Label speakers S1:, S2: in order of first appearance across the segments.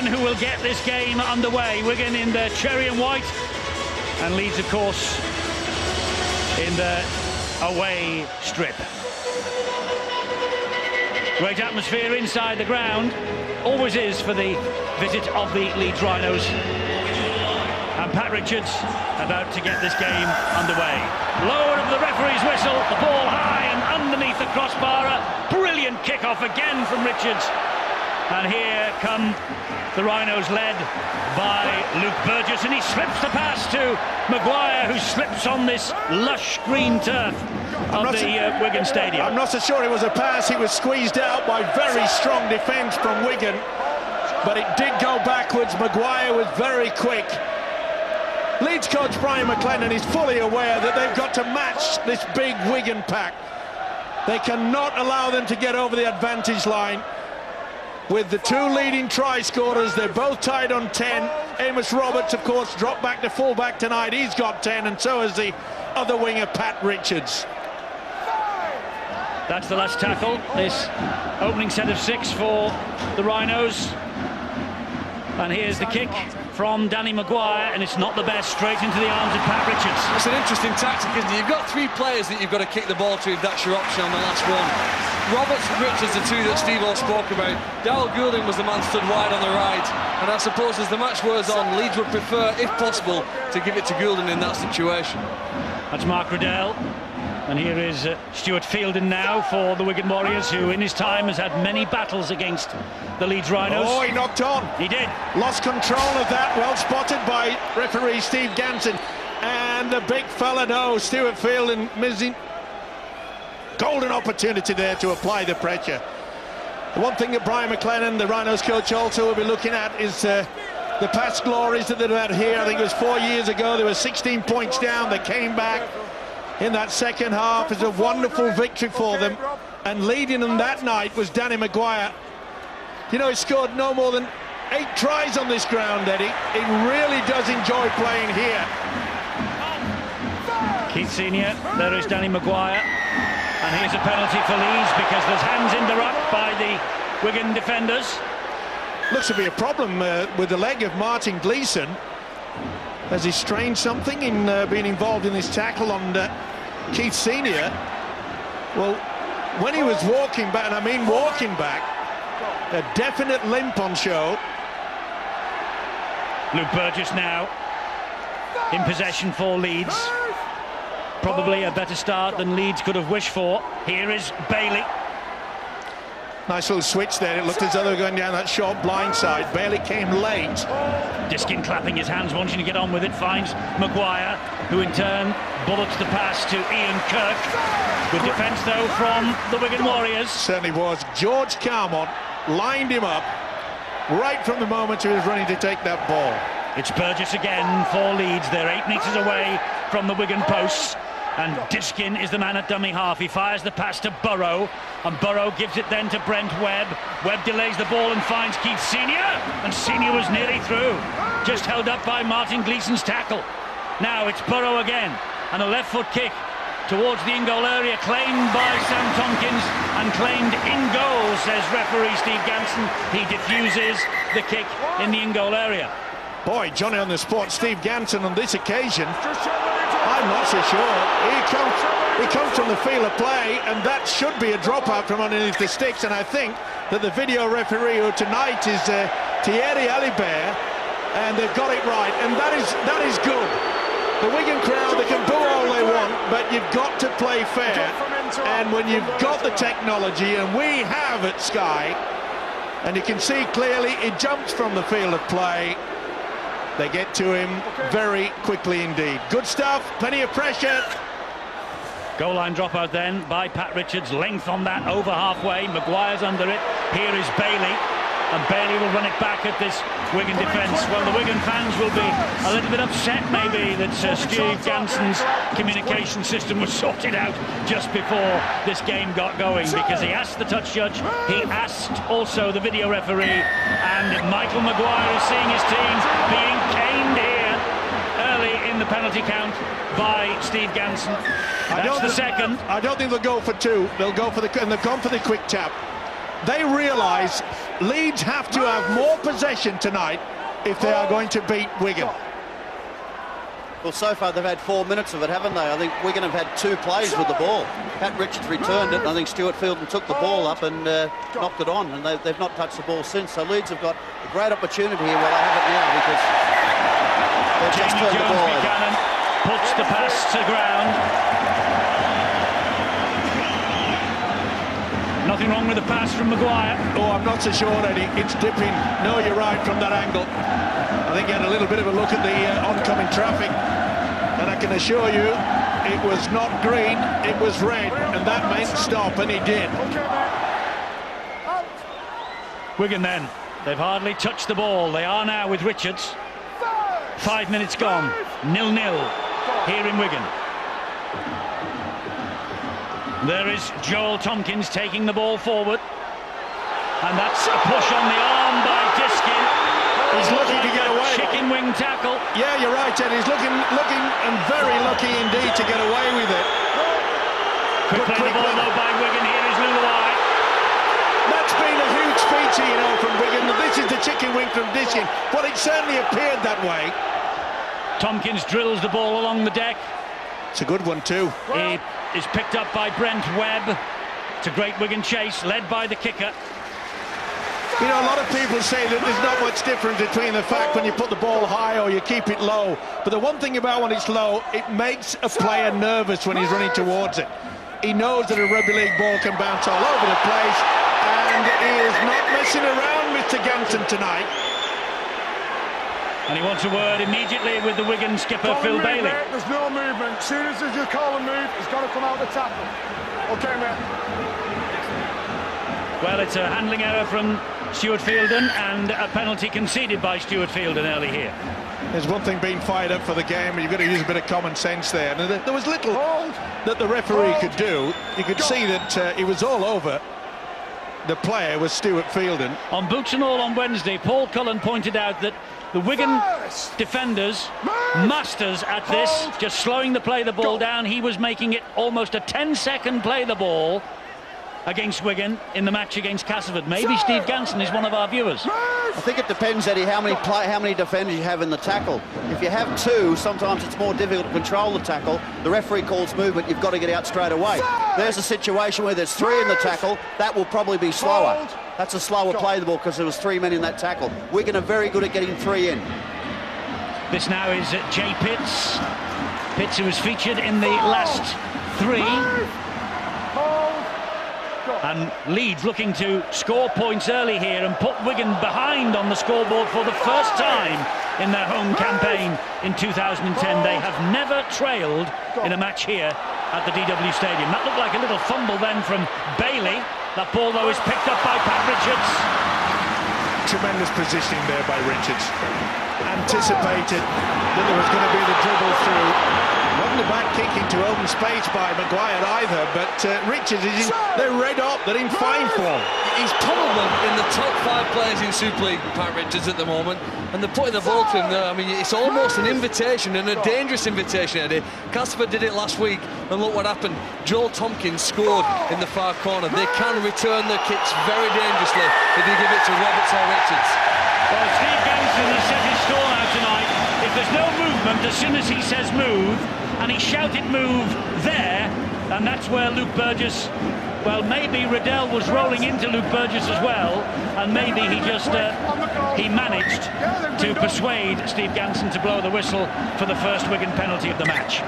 S1: Wigan who will get this game underway. Wigan in their cherry and white, and Leeds, of course, in the away strip. Great atmosphere inside the ground, always is for the visit of the Leeds Rhinos. And Pat Richards about to get this game underway. Lower of the referee's whistle, the ball high and underneath the crossbar. A brilliant kick-off again from Richards. And here come the Rhinos, led by Luke Burgess, and he slips the pass to Maguire, who slips on this lush green turf of the Wigan Stadium.
S2: I'm not so sure it was a pass. He was squeezed out by very strong defence from Wigan, but it did go backwards. Maguire was very quick. Leeds coach Brian McLennan is fully aware that they've got to match this big Wigan pack. They cannot allow them to get over the advantage line. With the two leading try scorers, they're both tied on 10. Amos Roberts, of course, dropped back to full-back tonight. He's got 10, and so has the other winger, Pat Richards.
S1: That's the last tackle, this opening set of 6 for the Rhinos. And here's the kick from Danny Maguire, and it's not the best, straight into the arms of Pat Richards.
S3: It's an interesting tactic, isn't it? You've got 3 players that you've got to kick the ball to if that's your option on the last one. Roberts and Richards, the 2 that Steve-O spoke about. Darryl Goulding was the man stood wide on the right, and I suppose as the match wears on, Leeds would prefer, if possible, to give it to Goulding in that situation.
S1: That's Mark Riddell. And here is Stuart Fielden now for the Wigan Warriors, who in his time has had many battles against the Leeds Rhinos.
S2: Oh, he knocked on.
S1: He did.
S2: Lost control of that, well spotted by referee Steve Ganson. And the big fella, no, Stuart Fielden missing. Golden opportunity there to apply the pressure. The one thing that Brian McLennan, the Rhinos coach, also will be looking at is the past glories that they've had here. I think it was 4 years ago. They were 16 points down. They came back in that second half. It's a wonderful victory for them, and leading them that night was Danny Maguire. You know, he scored no more than 8 tries on this ground, Eddie. He really does enjoy playing here.
S1: Keith Senior, there is Danny Maguire, and here's a penalty for Leeds because there's hands in the ruck by the Wigan defenders.
S2: Looks to be a problem with the leg of Martin Gleeson. Has he strained something in being involved in this tackle on Keith Senior? Well, when he was walking back, and I mean walking back, a definite limp on show.
S1: Luke Burgess now in possession for Leeds. Probably a better start than Leeds could have wished for. Here is Bailey.
S2: Nice little switch there. It looked as though they were going down that short blind side. Bailey came late.
S1: Diskin clapping his hands, wanting to get on with it, finds Maguire, who in turn bullets the pass to Ian Kirk. Good defence, though, from the Wigan Warriors.
S2: Certainly was. George Carmont lined him up right from the moment he was running to take that ball.
S1: It's Burgess again for Leeds. They're 8 metres away from the Wigan posts. And Diskin is the man at dummy half. He fires the pass to Burrow, and Burrow gives it then to Brent Webb. Webb delays the ball and finds Keith Senior, and Senior was nearly through, just held up by Martin Gleeson's tackle. Now it's Burrow again, and a left foot kick towards the in-goal area, claimed by Sam Tompkins and claimed in goal, says referee Steve Ganson. He diffuses the kick in the in-goal area.
S2: Boy, Johnny on the spot, Steve Ganson on this occasion, I'm not so sure. He comes from the field of play, and that should be a dropout from underneath the sticks. And I think that the video referee, who tonight is Thierry Alibert, and they've got it right, and that is good. The Wigan crowd, they can boo all they want, but you've got to play fair. And when you've got the technology, and we have at Sky, and you can see clearly he jumps from the field of play. They get to him very quickly indeed. Good stuff, plenty of pressure.
S1: Goal line dropout then by Pat Richards. Length on that over halfway. Maguire's under it. Here is Bailey. And Bailey will run it back at this Wigan defence. Well, the Wigan fans will be a little bit upset maybe that Steve Ganson's communication system was sorted out just before this game got going, because he asked the touch judge, he asked also the video referee, and Michael Maguire is seeing his team being caned here early in the penalty count by Steve Ganson. That's the second.
S2: I don't think they'll go for 2. They'll go for and they've gone for the quick tap. they realise Leeds have to have more possession tonight if they are going to beat Wigan.
S4: Well, so far they've had 4 minutes of it, haven't they? I think Wigan have had 2 plays with the ball. Pat Richards returned it, and I think Stuart Fielden took the ball up and knocked it on, and they've not touched the ball since. So Leeds have got a great opportunity here while they have it now, because they've just turned the ball over.
S1: Puts the pass to ground. Nothing wrong with the pass from Maguire.
S2: Oh, I'm not so sure, Eddie. It's dipping. No, you're right from that angle. I think he had a little bit of a look at the oncoming traffic, and I can assure you it was not green, it was red, and that meant stop, and he did.
S1: Wigan then, they've hardly touched the ball. They are now with Richards. 5 minutes gone, 0-0 here in Wigan. There is Joel Tompkins taking the ball forward, and that's a push on the arm by Diskin.
S2: He's looking to get away.
S1: Chicken wing tackle.
S2: Yeah, you're right, Ed. He's looking and very lucky indeed to get away with it.
S1: Quick play the ball though by Wigan. Here is Luluai.
S2: That's been a huge feature, you know, from Wigan. This is the chicken wing from Diskin. Well, it certainly appeared that way.
S1: Tompkins drills the ball along the deck.
S2: It's a good one too.
S1: He is picked up by Brent Webb. It's a great Wigan chase, led by the kicker.
S2: You know, a lot of people say that there's not much difference between the fact when you put the ball high or you keep it low. But the one thing about when it's low, it makes a player nervous when he's running towards it. He knows that a rugby league ball can bounce all over the place, and he is not messing around, Mr. Ganton, tonight.
S1: And he wants a word immediately with the Wigan skipper, Phil Bailey.
S5: Mate, there's no movement. As soon as you call a move, he's got to come out the tackle. OK, mate.
S1: Well, it's a handling error from Stuart Fielden and a penalty conceded by Stuart Fielden early here.
S2: There's one thing being fired up for the game, and you've got to use a bit of common sense there. And there was little that the referee could do. You could see that he was all over. The player was Stuart Fielden.
S1: On Boots and All on Wednesday, Paul Cullen pointed out that the Wigan defenders, masters at this, just slowing the ball down. He was making it almost a 10-second play the ball against Wigan in the match against Castleford. Maybe Steve Ganson is one of our viewers.
S4: I think it depends, Eddie, how many defenders you have in the tackle. If you have 2, sometimes it's more difficult to control the tackle. The referee calls movement, you've got to get out straight away. There's a situation where there's 3 in the tackle, that will probably be slower. That's a slower play the ball because there was 3 men in that tackle. Wigan are very good at getting 3 in.
S1: This now is Jay Pitts. Pitts, who was featured in the last 3. And Leeds looking to score points early here and put Wigan behind on the scoreboard for the first time in their home campaign in 2010. They have never trailed in a match here at the DW Stadium. That looked like a little fumble then from Bailey. That ball, though, is picked up by Pat Richards.
S2: Tremendous positioning there by Richards. Anticipated that there was going to be the dribble through. Wasn't a bad kick into open space by Maguire either, but Richards is they're red hot, they're in fine form.
S3: He's probably in the top 5 players in Super League, Pat Richards, at the moment, and they're putting the ball to him there. I mean, it's almost an invitation, and a dangerous invitation, Eddie. Casper did it last week, and look what happened. Joel Tompkins scored in the far corner. They can return their kicks very dangerously if you give it to Roberts or Richards.
S1: Well, Steve Ganson has set his stall out tonight. If there's no movement, as soon as he says move, and he shouted move there, and that's where Luke Burgess, well, maybe Riddell was rolling into Luke Burgess as well, and maybe he just he managed to persuade Steve Ganson to blow the whistle for the first Wigan penalty of the match.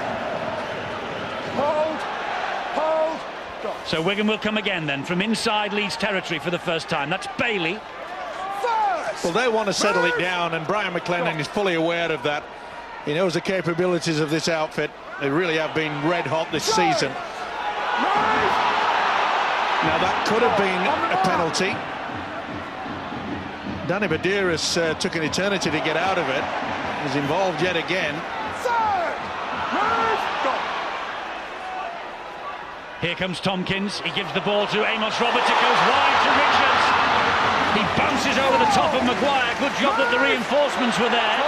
S1: So Wigan will come again then from inside Leeds territory for the first time. That's Bailey.
S2: Well, they want to settle it down, and Brian McLennan is fully aware of that. He knows the capabilities of this outfit. They really have been red hot this season. Now, that could have been a penalty. Danny Medeiros took an eternity to get out of it. He's involved yet again.
S1: Here comes Tompkins. He gives the ball to Amos Roberts. It goes wide to Richards. He bounces over the top of Maguire. Good job that the reinforcements were there.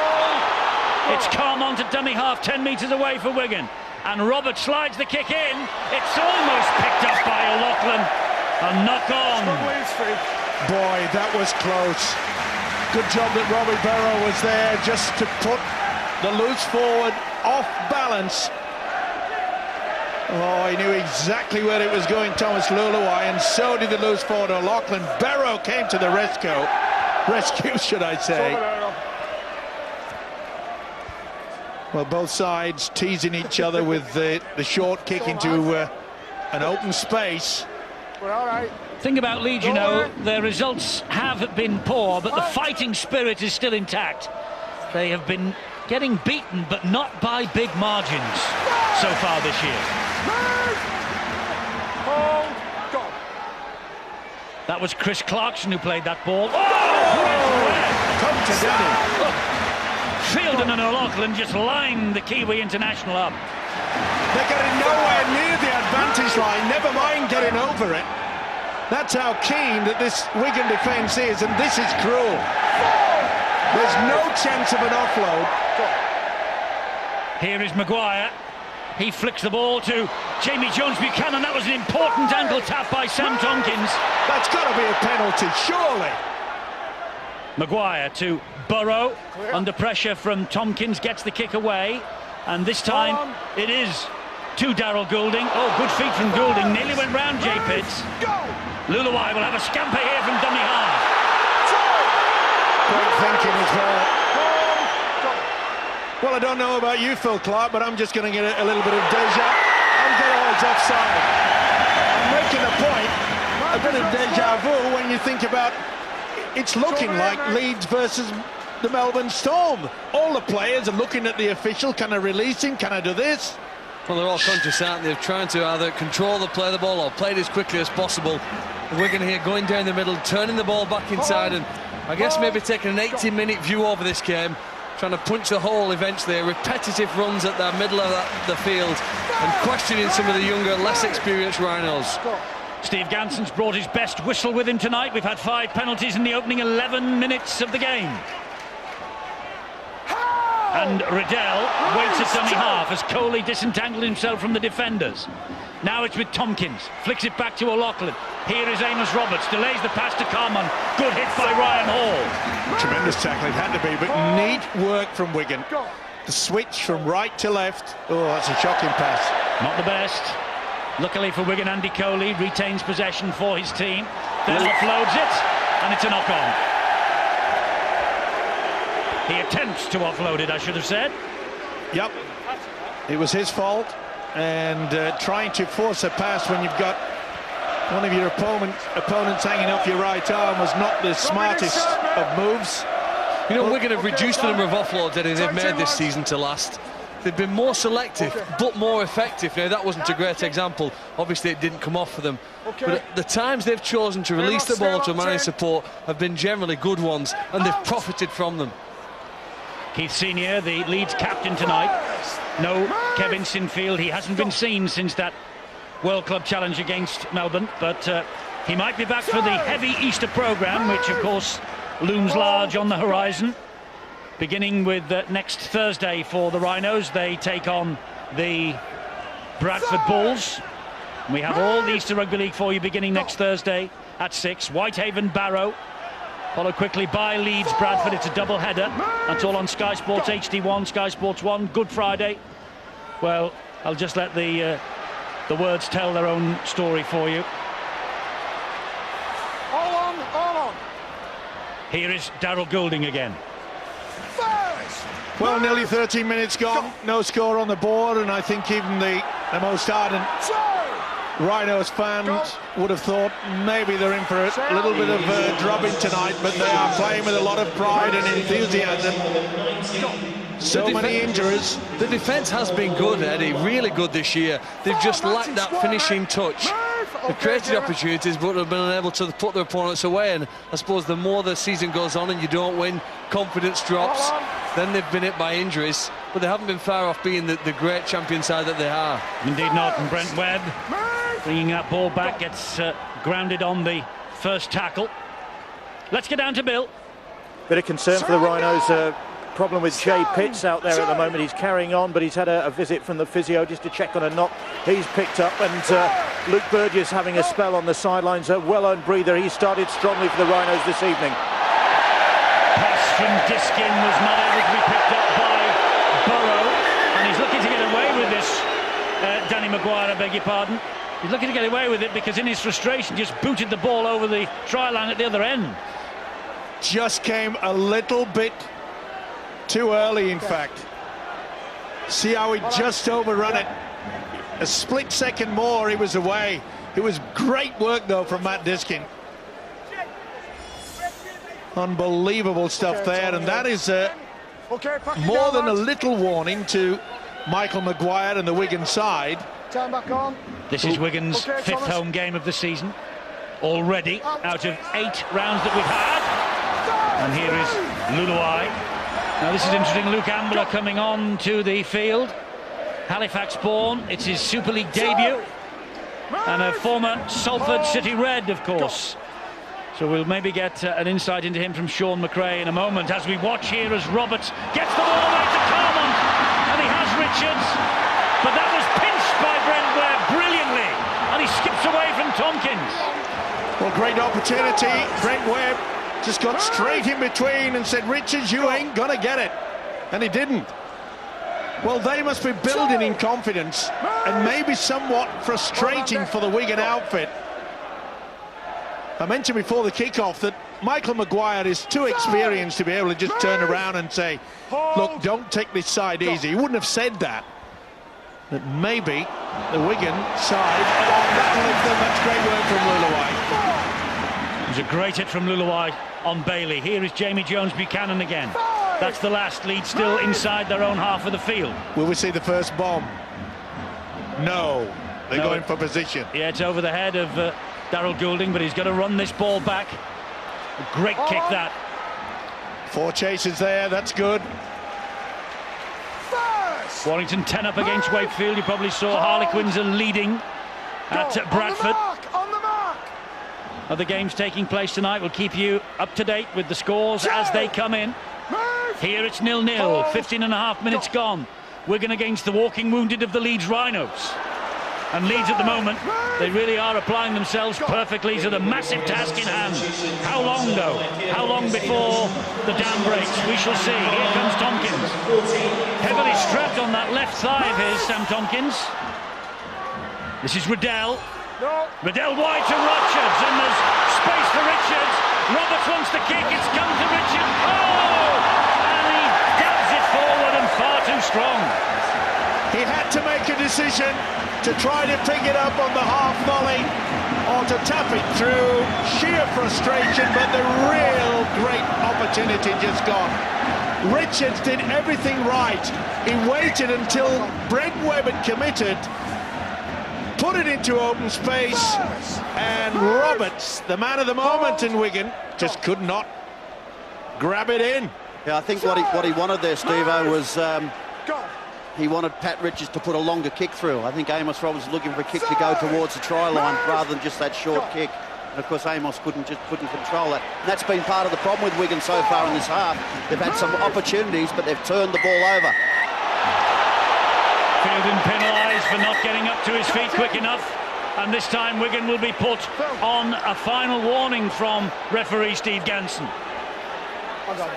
S1: It's Carmont at dummy half, 10 metres away for Wigan. And Roberts slides the kick in. It's almost picked up by O'Loughlin. A knock on.
S2: Boy, that was close. Good job that Robbie Barrow was there just to put the loose forward off balance. Oh, he knew exactly where it was going, Thomas Luluai, and so did the loose forward O'Loughlin. Barrow came to the rescue, should I say. Well, both sides teasing each other with the short kick into an open space.
S5: We're all right.
S1: Thing about Leeds, you know, their results have been poor, but the fighting spirit is still intact. They have been getting beaten, but not by big margins so far this year. That was Chris Clarkson who played that ball.
S2: Come to Danny.
S1: Fielden and O'Loughlin just lined the Kiwi international up.
S2: They're getting nowhere near the advantage line, never mind getting over it. That's how keen that this Wigan defence is, and this is cruel. There's no chance of an offload.
S1: Here is Maguire. He flicks the ball to Jamie Jones-Buchanan. That was an important ankle tap by Sam Tompkins.
S2: That's got to be a penalty, surely.
S1: Maguire to Burrow, under pressure from Tompkins, gets the kick away, and this time it is to Daryl Goulding. Oh, good feet from Goulding, nearly went round Jay Pitts. Luluai will have a scamper here from dummy half.
S2: Great thinking as well. Well, I don't know about you, Phil Clark, but I'm just going to get a little bit of deja. I'm getting always offside. I'm making a point, a bit of deja vu when you think about it's looking like Leeds versus the Melbourne Storm. All the players are looking at the official. Can I release him? Can I do this?
S3: Well, they're all conscious, aren't they, of trying to either control the play of the ball or play it as quickly as possible. Wigan here going down the middle, turning the ball back inside, and I guess maybe taking an 80-minute view over this game, trying to punch the hole eventually. Repetitive runs at the middle of the field and questioning some of the younger, less experienced Rhinos.
S1: Steve Ganson's brought his best whistle with him tonight. We've had 5 penalties in the opening 11 minutes of the game. And Riddell waits at dummy half as Coley disentangled himself from the defenders. Now it's with Tompkins, flicks it back to O'Loughlin. Here is Amos Roberts, delays the pass to Carman. Good hit by Ryan Hall.
S2: Tremendous tackle, it had to be, but neat work from Wigan. The switch from right to left. Oh, that's a shocking pass.
S1: Not the best. Luckily for Wigan, Andy Coley retains possession for his team. Then offloads it, and it's a knock-on. He attempts to offload it, I should have said.
S2: Yep, it was his fault, and trying to force a pass when you've got one of your opponents hanging off your right arm was not the smartest of moves.
S3: You know, Wigan have reduced the number of offloads, Eddie, they've made this season to last. They've been more selective, but more effective. Now, that wasn't a great example. Obviously, it didn't come off for them. But the times they've chosen to release the ball to a man in support have been generally good ones, and they've profited from them.
S1: Keith Senior, the Leeds captain tonight. No Kevin Sinfield. He hasn't been seen since that World Club Challenge against Melbourne, but he might be back for the heavy Easter programme, which, of course, looms large on the horizon. Beginning with next Thursday for the Rhinos. They take on the Bradford Bulls. We have all the Easter Rugby League for you beginning next Thursday at 6. Whitehaven Barrow, followed quickly by Leeds Bradford. It's a double header. That's all on Sky Sports HD1, Sky Sports 1. Good Friday. Well, I'll just let the words tell their own story for you.
S5: All on.
S1: Here is Daryl Goulding again.
S2: Well, nearly 13 minutes gone, no score on the board, and I think even the most ardent Rhinos fans would have thought maybe they're in for a little bit of drubbing tonight, but they are playing with a lot of pride and enthusiasm. So many injuries.
S3: The defence has been good, Eddie, really good this year. They've just lacked that finishing touch. They've created opportunities, but have been unable to put their opponents away. And I suppose the more the season goes on and you don't win, confidence drops. Then they've been hit by injuries, but they haven't been far off being the great champion side that they are.
S1: Indeed not. And Brent Webb, bringing that ball back, gets grounded on the first tackle. Let's get down to Bill.
S6: Bit of concern for the Rhinos. Problem with Jay Pitts out there at the moment. He's carrying on, but he's had a visit from the physio just to check on a knock he's picked up, and Luke Burgess having a spell on the sidelines, a well-earned breather. He started strongly for the Rhinos this evening.
S1: Pass from Diskin was not able to be picked up by Burrow, and he's looking to get away with this. Danny Maguire, I beg your pardon. He's looking to get away with it because in his frustration just booted the ball over the try line at the other end.
S2: Just came a little bit too early, in fact. See how he just overrun it. A split second more, he was away. It was great work, though, from Matt Diskin. Unbelievable stuff there, and that is more than a little warning to Michael Maguire and the Wigan side.
S5: Turn back on.
S1: This is Wigan's fifth home game of the season, already out of 8 rounds that we've had. And here is Luluai. Now this is interesting, Luke Ambler coming on to the field. Halifax born, it's his Super League debut. And a former Salford City Red, of course. So we'll maybe get an insight into him from Sean McRae in a moment as we watch here as Roberts gets the ball right to Carmon. And he has Richards. But that was pinched by Brent Webb brilliantly. And he skips away from Tompkins.
S2: Well, great opportunity. Brent Webb just got straight in between and said, Richards, you ain't gonna get it. And he didn't. Well, they must be building in confidence and maybe somewhat frustrating for the Wigan outfit. I mentioned before the kickoff that Michael Maguire is too experienced to be able to just turn around and say, look, don't take this side easy. He wouldn't have said that. But maybe the Wigan side, that's great work from Luluai.
S1: It was a great hit from Luluai on Bailey. Here is Jamie Jones-Buchanan again. That's the last. Leeds still inside their own half of the field.
S2: Will we see the first bomb? No. They're going for position.
S1: Yeah, it's over the head of Daryl Goulding, but he's got to run this ball back. A great kick, that.
S2: 4 chases there, that's good.
S1: Warrington 10 up against Wakefield. You probably saw Harlequins are leading at Bradford.
S5: On the mark.
S1: Other games taking place tonight. We'll keep you up to date with the scores as they come in. Here it's 0-0, 15.5 minutes gone. Wigan against the walking wounded of the Leeds Rhinos. And Leeds at the moment, they really are applying themselves perfectly to the massive task in hand. How long, though? How long before the dam breaks? We shall see. Here comes Tompkins. Heavily strapped on that left thigh of his, Sam Tompkins. This is Riddell. Riddell wide to Richards, and there's space for Richards. Roberts wants to kick, it's come to Richards. Oh! And he dabs it forward and far too strong.
S2: He had to make a decision to try to pick it up on the half volley or to tap it through. Sheer frustration, but the real great opportunity just gone. Richards did everything right. He waited until Brent Webb had committed, put it into open space, and Roberts, the man of the moment in Wigan, just could not grab it in.
S4: Yeah, I think what he wanted there, Steve-O, was he wanted Pat Richards to put a longer kick through. I think Amos Roberts was looking for a kick to go towards the try line rather than just that short kick. And of course Amos couldn't control that. And that's been part of the problem with Wigan so far in this half. They've had some opportunities, but they've turned the ball over.
S1: Fielding penalised for not getting up to his feet quick enough. And this time Wigan will be put on a final warning from referee Steve Ganson.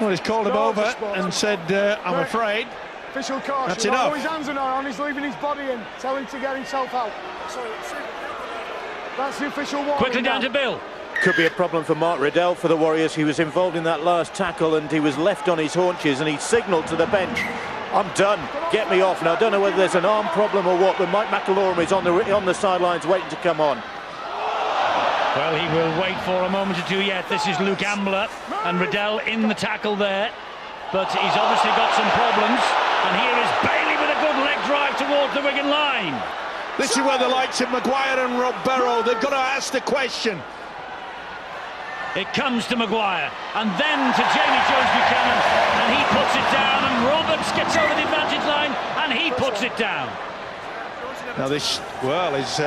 S2: Well, he's called him over and said, I'm afraid.
S5: Official caution.
S2: That's enough.
S5: His hands are not on, he's leaving his body in. Tell him to get himself out. That's the official warning.
S1: Quickly down to Bill.
S6: Could be a problem for Mark Riddell for the Warriors. He was involved in that last tackle and he was left on his haunches and he signalled to the bench, I'm done, get me off. Now, I don't know whether there's an arm problem or what, but Mike McIlaurin is on the sidelines waiting to come on.
S1: Well, he will wait for a moment or two yet. This is Luke Ambler and Riddell in the tackle there. But he's obviously got some problems. And here is Bailey with a good leg drive towards the Wigan line.
S2: This is where the likes of Maguire and Rob Barrow, they've got to ask the question.
S1: It comes to Maguire, and then to Jamie Jones-Buchanan, and he puts it down, and Roberts gets over the advantage line, and he puts it down.
S2: Now this, well, is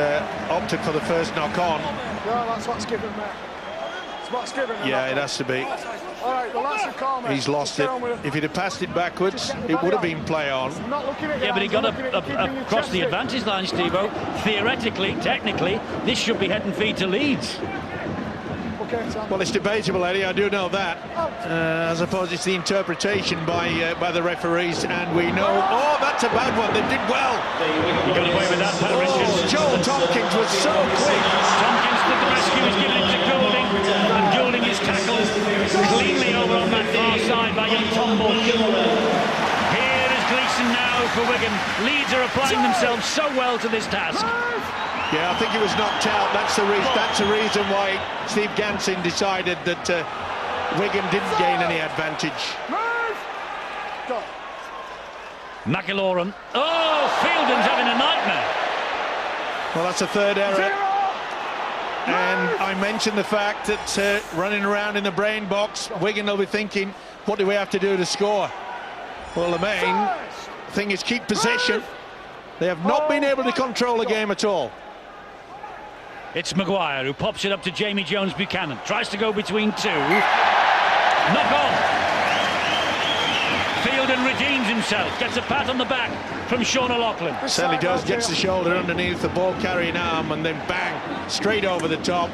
S2: opted for the first knock-on.
S5: Well, that's what's given there. That's given.
S2: Yeah, it has to be.
S5: All right, relax and calm.
S2: He's lost it. If he'd have passed it backwards, it would have been play on.
S1: Yeah, but he got across the advantage line, Steve-O. Theoretically, technically, this should be head and feet to Leeds.
S2: Well, it's debatable, Eddie, I do know that. I suppose it's the interpretation by the referees, and we know... Oh, that's a bad one. They did well.
S1: He got away with that, Pat Richards.
S2: Joel Tompkins was so quick.
S1: Tompkins to the rescue. He's given it to Goulding, and Goulding is tackled cleanly over on that far side by young Tomble. Here is Gleeson now for Wigan. Leeds are applying themselves so well to this task.
S2: Yeah, I think he was knocked out. That's the reason why Steve Ganson decided that Wigan didn't gain any advantage.
S1: McIlaurin. Oh, Fielden's having a nightmare.
S2: Well, that's a third error. And I mentioned the fact that running around in the brain box, Wigan will be thinking, what do we have to do to score? Well, the main thing is keep possession. They have not been able to control the game at all.
S1: It's Maguire who pops it up to Jamie Jones-Buchanan. Tries to go between two. Knock on. Fielden redeems himself. Gets a pat on the back from Sean O'Loughlin.
S2: Certainly does. Gets the shoulder underneath the ball-carrying arm and then bang, straight over the top.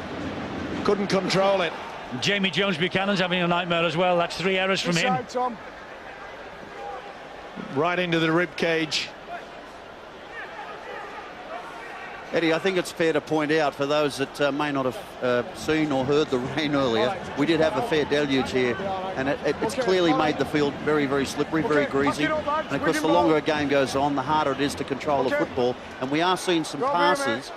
S2: Couldn't control it.
S1: Jamie Jones-Buchanan's having a nightmare as well. That's 3 errors from him.
S2: Right into the rib cage.
S4: Eddie, I think it's fair to point out, for those that may not have seen or heard the rain earlier, we did have a fair deluge here, and it's clearly made the field very, very slippery, very greasy. And of course, the longer a game goes on, the harder it is to control the football. And we are seeing some passes,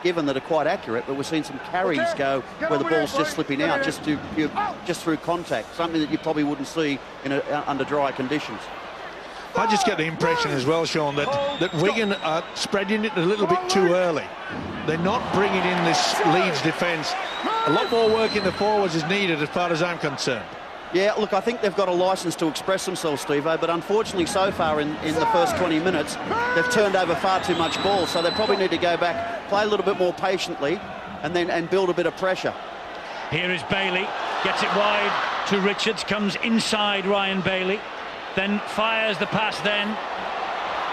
S4: given that are quite accurate, but we're seeing some carries go where the ball's just slipping out, just through contact, something that you probably wouldn't see under dry conditions.
S2: I just get the impression as well, Sean, that Wigan are spreading it a little bit too early. They're not bringing in this Leeds defence. A lot more work in the forwards is needed as far as I'm concerned.
S4: Yeah, look, I think they've got a licence to express themselves, Steve-O, but unfortunately so far in the first 20 minutes, they've turned over far too much ball, so they probably need to go back, play a little bit more patiently, and build a bit of pressure.
S1: Here is Bailey, gets it wide to Richards, comes inside Ryan Bailey, then fires the pass then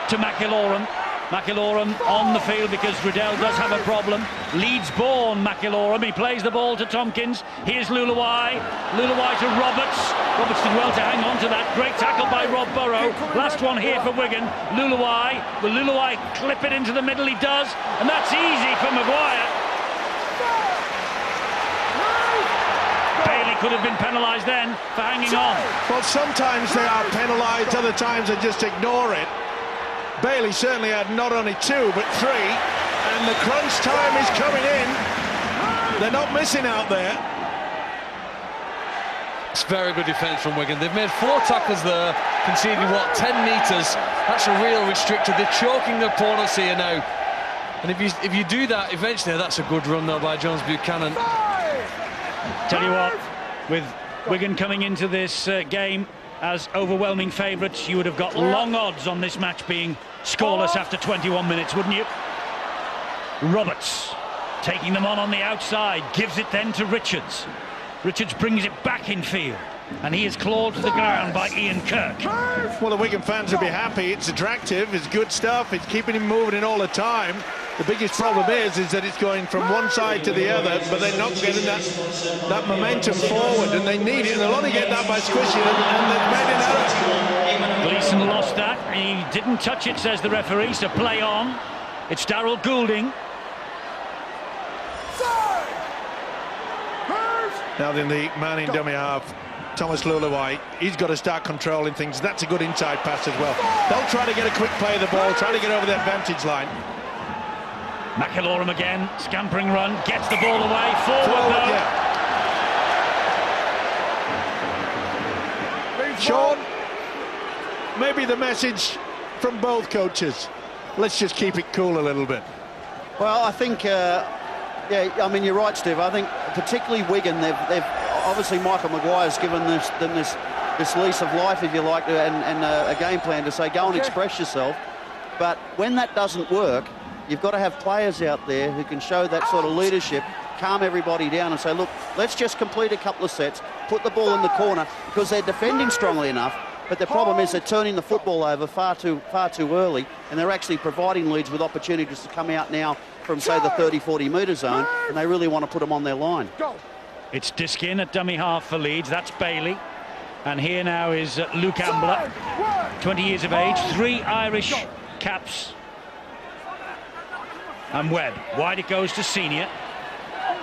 S1: to McIlaurin. McIlaurin on the field because Riddell does have a problem. Leeds-born McIlaurin, he plays the ball to Tompkins. Here's Luluwai. Luluwai to Roberts. Roberts did well to hang on to that. Great tackle by Rob Burrow. Last one here for Wigan. Luluwai. Will Luluwai clip it into the middle? He does. And that's easy for Maguire. Bailey could have been penalised then for hanging on.
S2: Well, sometimes they are penalised, other times they just ignore it. Bailey certainly had not only 2 but 3, and the crunch time is coming in. They're not missing out there.
S3: It's very good defence from Wigan. They've made 4 tackles there, conceding 10 metres. That's a real restrictor. They're choking their opponents here now. And if you do that, eventually that's a good run though by Jones-Buchanan.
S1: Tell you what, with Wigan coming into this game as overwhelming favourites, you would have got long odds on this match being scoreless after 21 minutes, wouldn't you? Roberts taking them on the outside, gives it then to Richards. Richards brings it back in field, and he is clawed to the ground by Ian Kirk.
S2: Well, the Wigan fans will be happy. It's attractive, it's good stuff, it's keeping him moving in all the time. The biggest problem is that it's going from one side to the other, but they're not getting that momentum forward, and they need it, and they'll only get that by squishing it, and they've made an error.
S1: Gleeson lost that. He didn't touch it, says the referee, so play on. It's Darryl Goulding.
S2: Now then, the man in dummy half, Thomas Luluwai, he's got to start controlling things. That's a good inside pass as well. They'll try to get a quick play of the ball, try to get over the advantage line.
S1: McIlaurin again, scampering run, gets the ball away, forward though.
S2: Yeah. Sean, maybe the message from both coaches, let's just keep it cool a little bit.
S4: Well, I think, yeah, I mean, you're right, Steve. I think particularly Wigan, they've obviously Michael Maguire's given them this lease of life, if you like, and a game plan to say, go and express yourself. But when that doesn't work, you've got to have players out there who can show that sort of leadership, calm everybody down and say, look, let's just complete a couple of sets, put the ball in the corner, because they're defending strongly enough. But the problem is they're turning the football over far too early, and they're actually providing Leeds with opportunities to come out now from, say, the 30-40 metre zone, and they really want to put them on their line.
S1: It's Diskin at dummy half for Leeds. That's Bailey. And here now is Luke Ambler, 20 years of age, 3 Irish caps. And Webb. Wide it goes to Senior.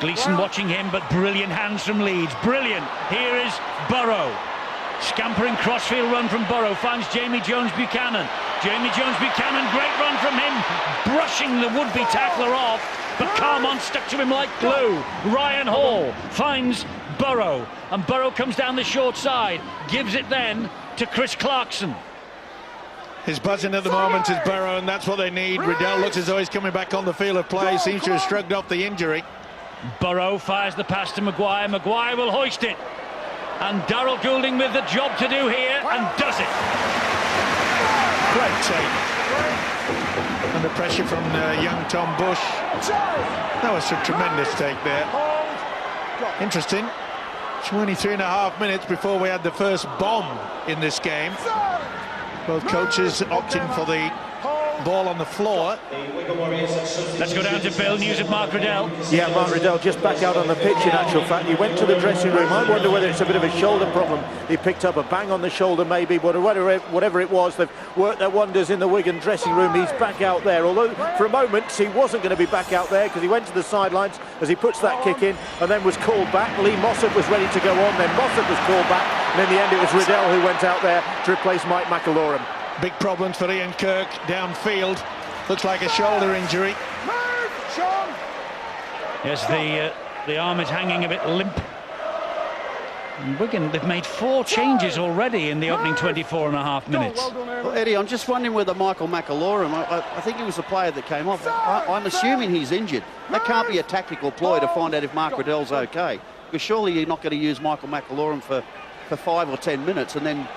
S1: Gleeson watching him, but brilliant hands from Leeds. Brilliant. Here is Burrow. Scampering crossfield run from Burrow. Finds Jamie Jones-Buchanan. Jamie Jones-Buchanan, great run from him. Brushing the would-be tackler off. But Carmont stuck to him like glue. Ryan Hall finds Burrow. And Burrow comes down the short side. Gives it then to Chris Clarkson.
S2: His buzzing at the moment is Burrow, and that's what they need. Riddell looks as though he's coming back on the field of play. Seems to have shrugged off the injury.
S1: Burrow fires the pass to Maguire. Maguire will hoist it. And Daryl Goulding with the job to do here, and does it.
S2: Great take. And the pressure from young Tom Bush. That was a tremendous take there. Interesting. 23.5 minutes before we had the first bomb in this game. Both coaches opting for the ball on the floor.
S1: Let's go down to Bill. News of Mark Riddell.
S6: Yeah, Mark Riddell just back out on the pitch, in actual fact. He went to the dressing room. I wonder whether it's a bit of a shoulder problem. He picked up a bang on the shoulder maybe, but whatever it was, they've worked their wonders in the Wigan dressing room. He's back out there, although for a moment he wasn't going to be back out there because he went to the sidelines as he puts that kick in and then was called back. Lee Mossop was ready to go on, then Mossop was called back, and in the end it was Riddell who went out there to replace Mike McElaurin.
S2: Big problems for Ian Kirk downfield. Looks like a shoulder injury.
S1: Yes, the arm is hanging a bit limp. And Wigan, they've made 4 changes already in the opening 24.5 minutes.
S4: Well, Eddie, I'm just wondering whether Michael McElaurin, I think he was the player that came off. I'm assuming he's injured. That can't be a tactical ploy to find out if Mark Riddell's okay. Because surely you're not going to use Michael McElaurin for 5 or 10 minutes and then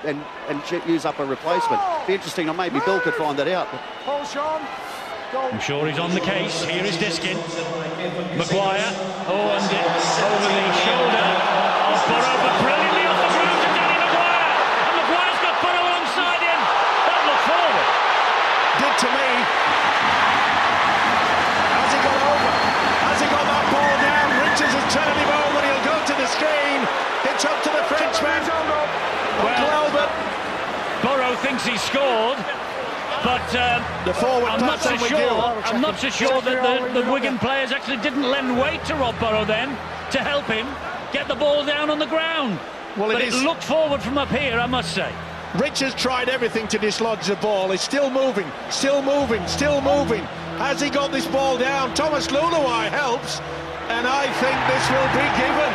S4: use up a replacement. Be interesting, or maybe Bill could find that out.
S1: I'm sure he's on the case. Here is Diskin. Maguire. Oh, and over the shoulder of Burrow, but brilliantly off the ground to Danny Maguire. And Maguire's got Burrow alongside him. That looked forward.
S2: Did to me. Has he got over? Has he got that ball down? Richards has turned him over. He'll go to the screen. It's up to the Frenchman.
S1: Well, Burrow thinks he scored, but
S2: the forward
S1: I'm not so sure that the Wigan players actually didn't lend weight to Rob Burrow then to help him get the ball down on the ground.
S2: Well,
S1: but it looked forward from up here, I must say.
S2: Richards tried everything to dislodge the ball. He's still moving, still moving, still moving. Has he got this ball down? Thomas Luluai helps, and I think this will be given.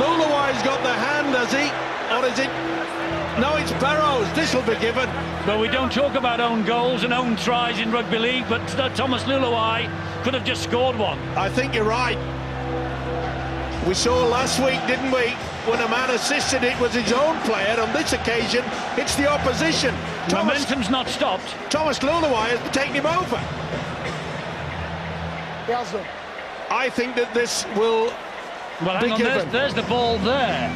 S2: Luluai's got the hand, has he? Or is it? No, it's Burrows. This will be given.
S1: Well, we don't talk about own goals and own tries in rugby league, but Thomas Luluai could have just scored one.
S2: I think you're right. We saw last week, didn't we, when a man assisted it was his own player. On this occasion, it's the opposition.
S1: Momentum's not stopped.
S2: Thomas Luluai has taken him over. I think that this will be given.
S1: There's the ball there.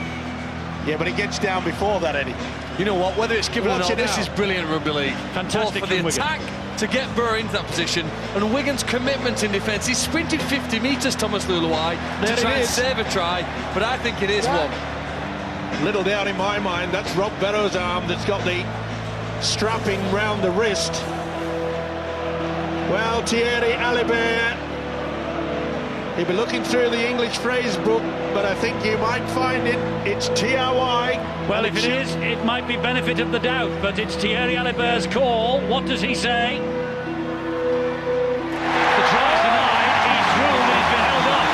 S2: Yeah, but it gets down before that, Eddie.
S3: You know what, whether it's given or not, this is brilliant rugby league.
S1: Fantastic
S3: for the
S1: from
S3: attack to get Burrow into that position, and Wigan's commitment in defence. He sprinted 50 metres, Thomas Luluai, to try and save a try, but I think it is one.
S2: Little doubt in my mind, that's Rob Burrow's arm that's got the strapping round the wrist. Well, Thierry Alibert, he'll be looking through the English phrase book, but I think you might find it's T-R-Y.
S1: Well, if it is, it might be benefit of the doubt, but it's Thierry Alibert's call. What does he say? The try's denied. He's through, but he's been held up.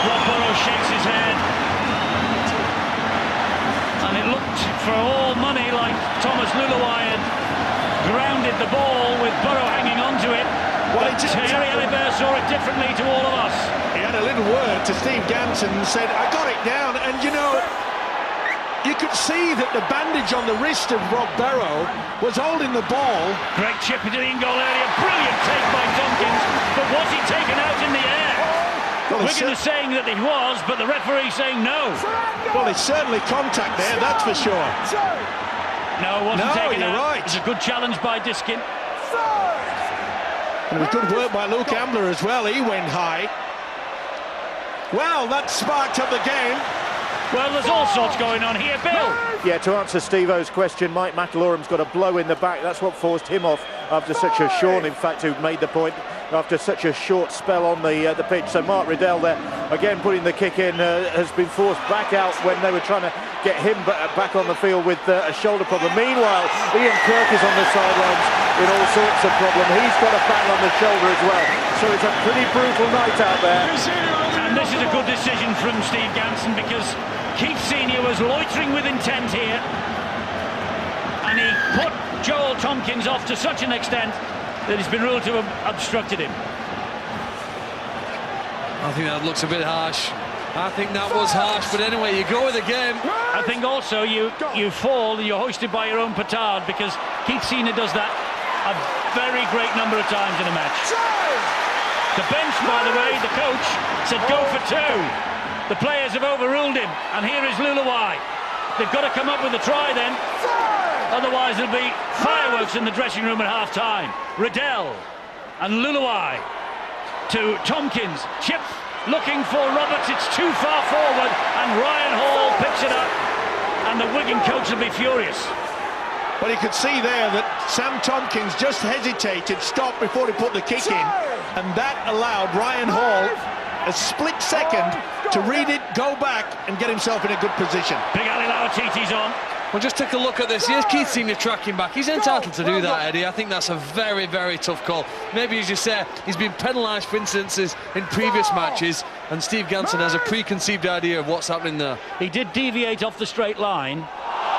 S1: Rob Burrow shakes his head. And it looked for all money like Thomas Luluai had grounded the ball with Burrow hanging onto it. Well, Thierry Alibert saw it differently to all of us.
S2: He had a little word to Steve Ganson and said, I got it down, and you know, you could see that the bandage on the wrist of Rob Barrow was holding the ball.
S1: Great chip into the in-goal area. Brilliant take by Tompkins. But was he taken out in the air?
S2: Well,
S1: Wigan is saying that he was, but the referee saying no.
S2: Well, it's certainly contact there, that's for sure.
S1: No, it wasn't taken
S2: you're
S1: out.
S2: right.
S1: It's a good challenge by Diskin.
S2: And it was good work by Luke Ambler as well. He went high. Well, that sparked up the game.
S1: Well, there's all sorts going on here, Bill.
S6: Yeah, to answer Steve-O's question, Mike McIlorum's got a blow in the back. That's what forced him off after such a Sean, in fact, who made the point after such a short spell on the pitch. So Mark Riddell there, again putting the kick in, has been forced back out when they were trying to get him back on the field with a shoulder problem. Meanwhile, Ian Kirk is on the sidelines with all sorts of problems. He's got a bang on the shoulder as well. So it's a pretty brutal night out there.
S1: And this is a good decision from Steve Ganson, because Keith Senior was loitering with intent here, and he put Joel Tompkins off to such an extent that he's been ruled to have obstructed him.
S3: I think that looks a bit harsh. I think that was harsh, but anyway, you go with the game.
S1: I think also you fall and you're hoisted by your own petard, because Keith Senior does that a very great number of times in a match. The bench, by the way, the coach said go for two. The players have overruled him, and here is Luluwai. They've got to come up with a try then, otherwise there'll be fireworks in the dressing room at half-time. Riddell and Luluwai to Tompkins. Chip looking for Roberts, it's too far forward, and Ryan Hall picks it up, and the Wigan coach will be furious.
S2: Well, you could see there that Sam Tompkins just hesitated, stopped before he put the kick in, and that allowed Ryan Hall a split second to read it, go back, and get himself in a good position.
S1: Big Ali Lauatiti's on.
S3: Well, just take a look at this. Here's Keith Senior tracking back. He's entitled to do that, Eddie. I think that's a very, very tough call. Maybe, as you say, he's been penalised for instances in previous matches, and Steve Ganson has a preconceived idea of what's happening there.
S1: He did deviate off the straight line,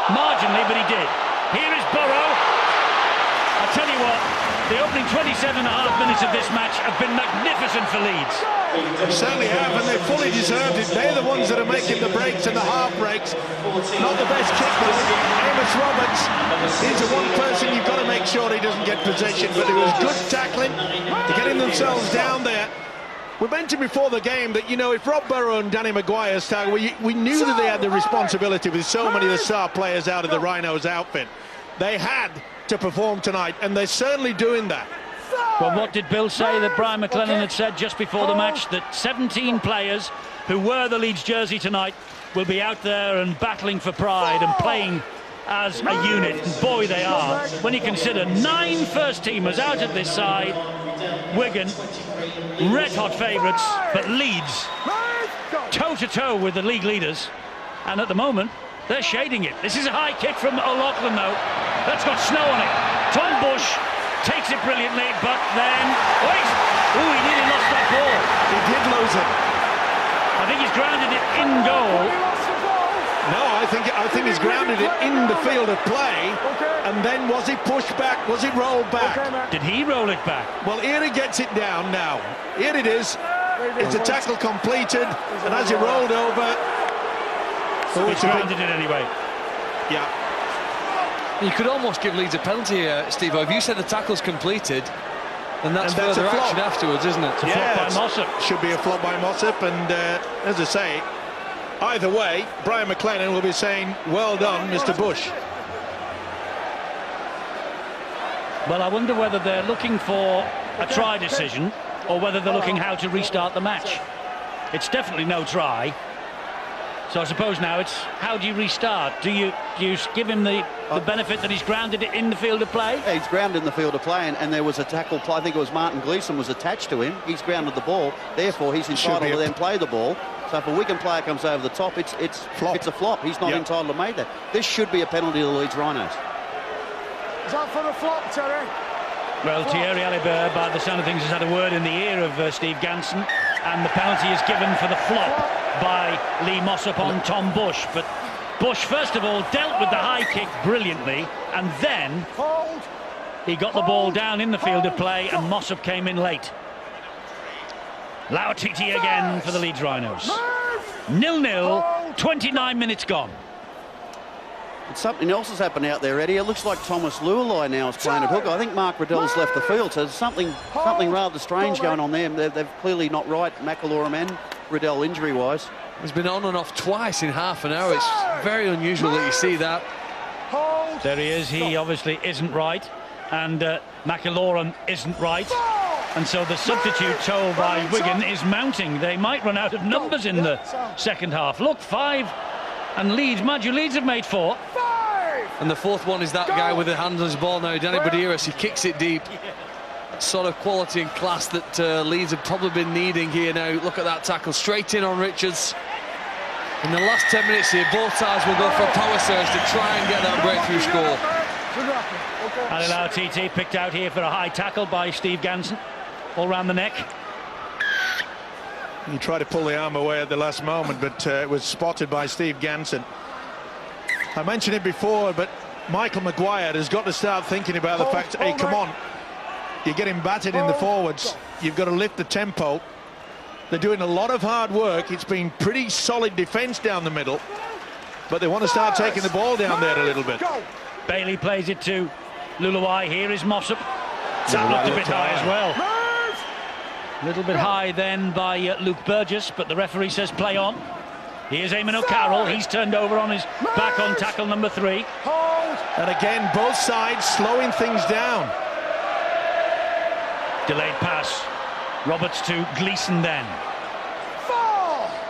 S1: marginally, but he did. Here is Burrow. I tell you what, the opening 27.5 minutes of this match have been magnificent for Leeds.
S2: They certainly have, and they fully deserved it. They're the ones that are making the breaks and the half breaks. Not the best kick, though. Amos Roberts is the one person you've got to make sure he doesn't get possession, but it was good tackling, getting themselves down there. We mentioned before the game that, you know, if Rob Burrow and Danny Maguire started, we knew that they had the responsibility with so many of the star players out of the Rhinos outfit. They had to perform tonight, and they're certainly doing that.
S1: Well, what did Bill say that Brian McLennan had said just before the match? That 17 players who wear the Leeds jersey tonight will be out there and battling for pride and playing as a unit. And boy, they are. When you consider 9 first-teamers out at this side, Wigan, red-hot favourites, but Leeds toe-to-toe with the league leaders. And at the moment, they're shading it. This is a high kick from O'Loughlin, though. That's got snow on it. Tom Bush takes it brilliantly, but then... Wait! Ooh, he nearly lost that ball.
S2: He did lose it.
S1: I think he's grounded it in goal.
S2: No, I think he's grounded it in the field of play. And then was he pushed back? Was he rolled back?
S1: Did he roll it back?
S2: Well, here he gets it down now. Here it is. It's a tackle completed, and as he rolled over...
S1: He's grounded it anyway.
S2: Yeah.
S3: You could almost give Leeds a penalty here, Steve. If you said the tackle's completed, then that's further action afterwards, isn't it?
S1: It's a flop by Mossop.
S2: Should be a flop by Mossop, and as I say, either way, Brian McLennan will be saying, well done, Mr. Bush.
S1: Well, I wonder whether they're looking for a try decision or whether they're looking how to restart the match. It's definitely no try. So I suppose now it's how do you restart? Do you give him the benefit that he's grounded it in the field of play?
S4: Yeah, he's grounded in the field of play, and there was a tackle play. I think it was Martin Gleeson was attached to him. He's grounded the ball, therefore he's entitled to then play the ball. So if a Wigan player comes over the top, it's a flop. He's not entitled to make that. This should be a penalty to the Leeds Rhinos.
S5: Is that for the flop, Terry?
S1: Well, Thierry Alibert, by the sound of things, has had a word in the ear of Steve Ganson, and the penalty is given for the flop by Lee Mossop on Tom Bush. But Bush, first of all, dealt with the high kick brilliantly, and then he got the ball down in the field of play, and Mossop came in late. Lauatiti again for the Leeds Rhinos. 0-0, 29 minutes gone.
S4: Something else has happened out there, Eddie. It looks like Thomas Lualai now is playing at hooker. I think Mark Riddell's left the field, so there's something rather strange going on there. They're clearly not right, McIlroy and Riddell, injury-wise.
S3: He's been on and off twice in half an hour. It's very unusual that you see that.
S1: There he is. He obviously isn't right, and McIlroy isn't right. And so the substitute told by Wigan is mounting. They might run out of numbers in the second half. Look, 5, and Leeds, mind you, Leeds have made 4.
S3: And the fourth one is that guy with the hand on his ball now, Danny Badeiros. He kicks it deep. Sort of quality and class that Leeds have probably been needing here now. Look at that tackle, straight in on Richards. In the last 10 minutes here, both sides will go for a power surge to try and get that breakthrough score.
S1: Alilao TT picked out here for a high tackle by Steve Ganson, all round the neck.
S2: He tried to pull the arm away at the last moment, but it was spotted by Steve Ganson. I mentioned it before, but Michael Maguire has got to start thinking about the fact, hey, come on, you're getting battered in the forwards, you've got to lift the tempo. They're doing a lot of hard work. It's been pretty solid defence down the middle, but they want to start taking the ball down there a little bit.
S1: Bailey plays it to Lualai. Here is Mossop. That looked a bit high as well. A little bit high then by Luke Burgess, but the referee says play on. Here's Eamon O'Carroll. He's turned over on his back on tackle number 3.
S2: And again, both sides slowing things down.
S1: Delayed pass. Roberts to Gleeson then.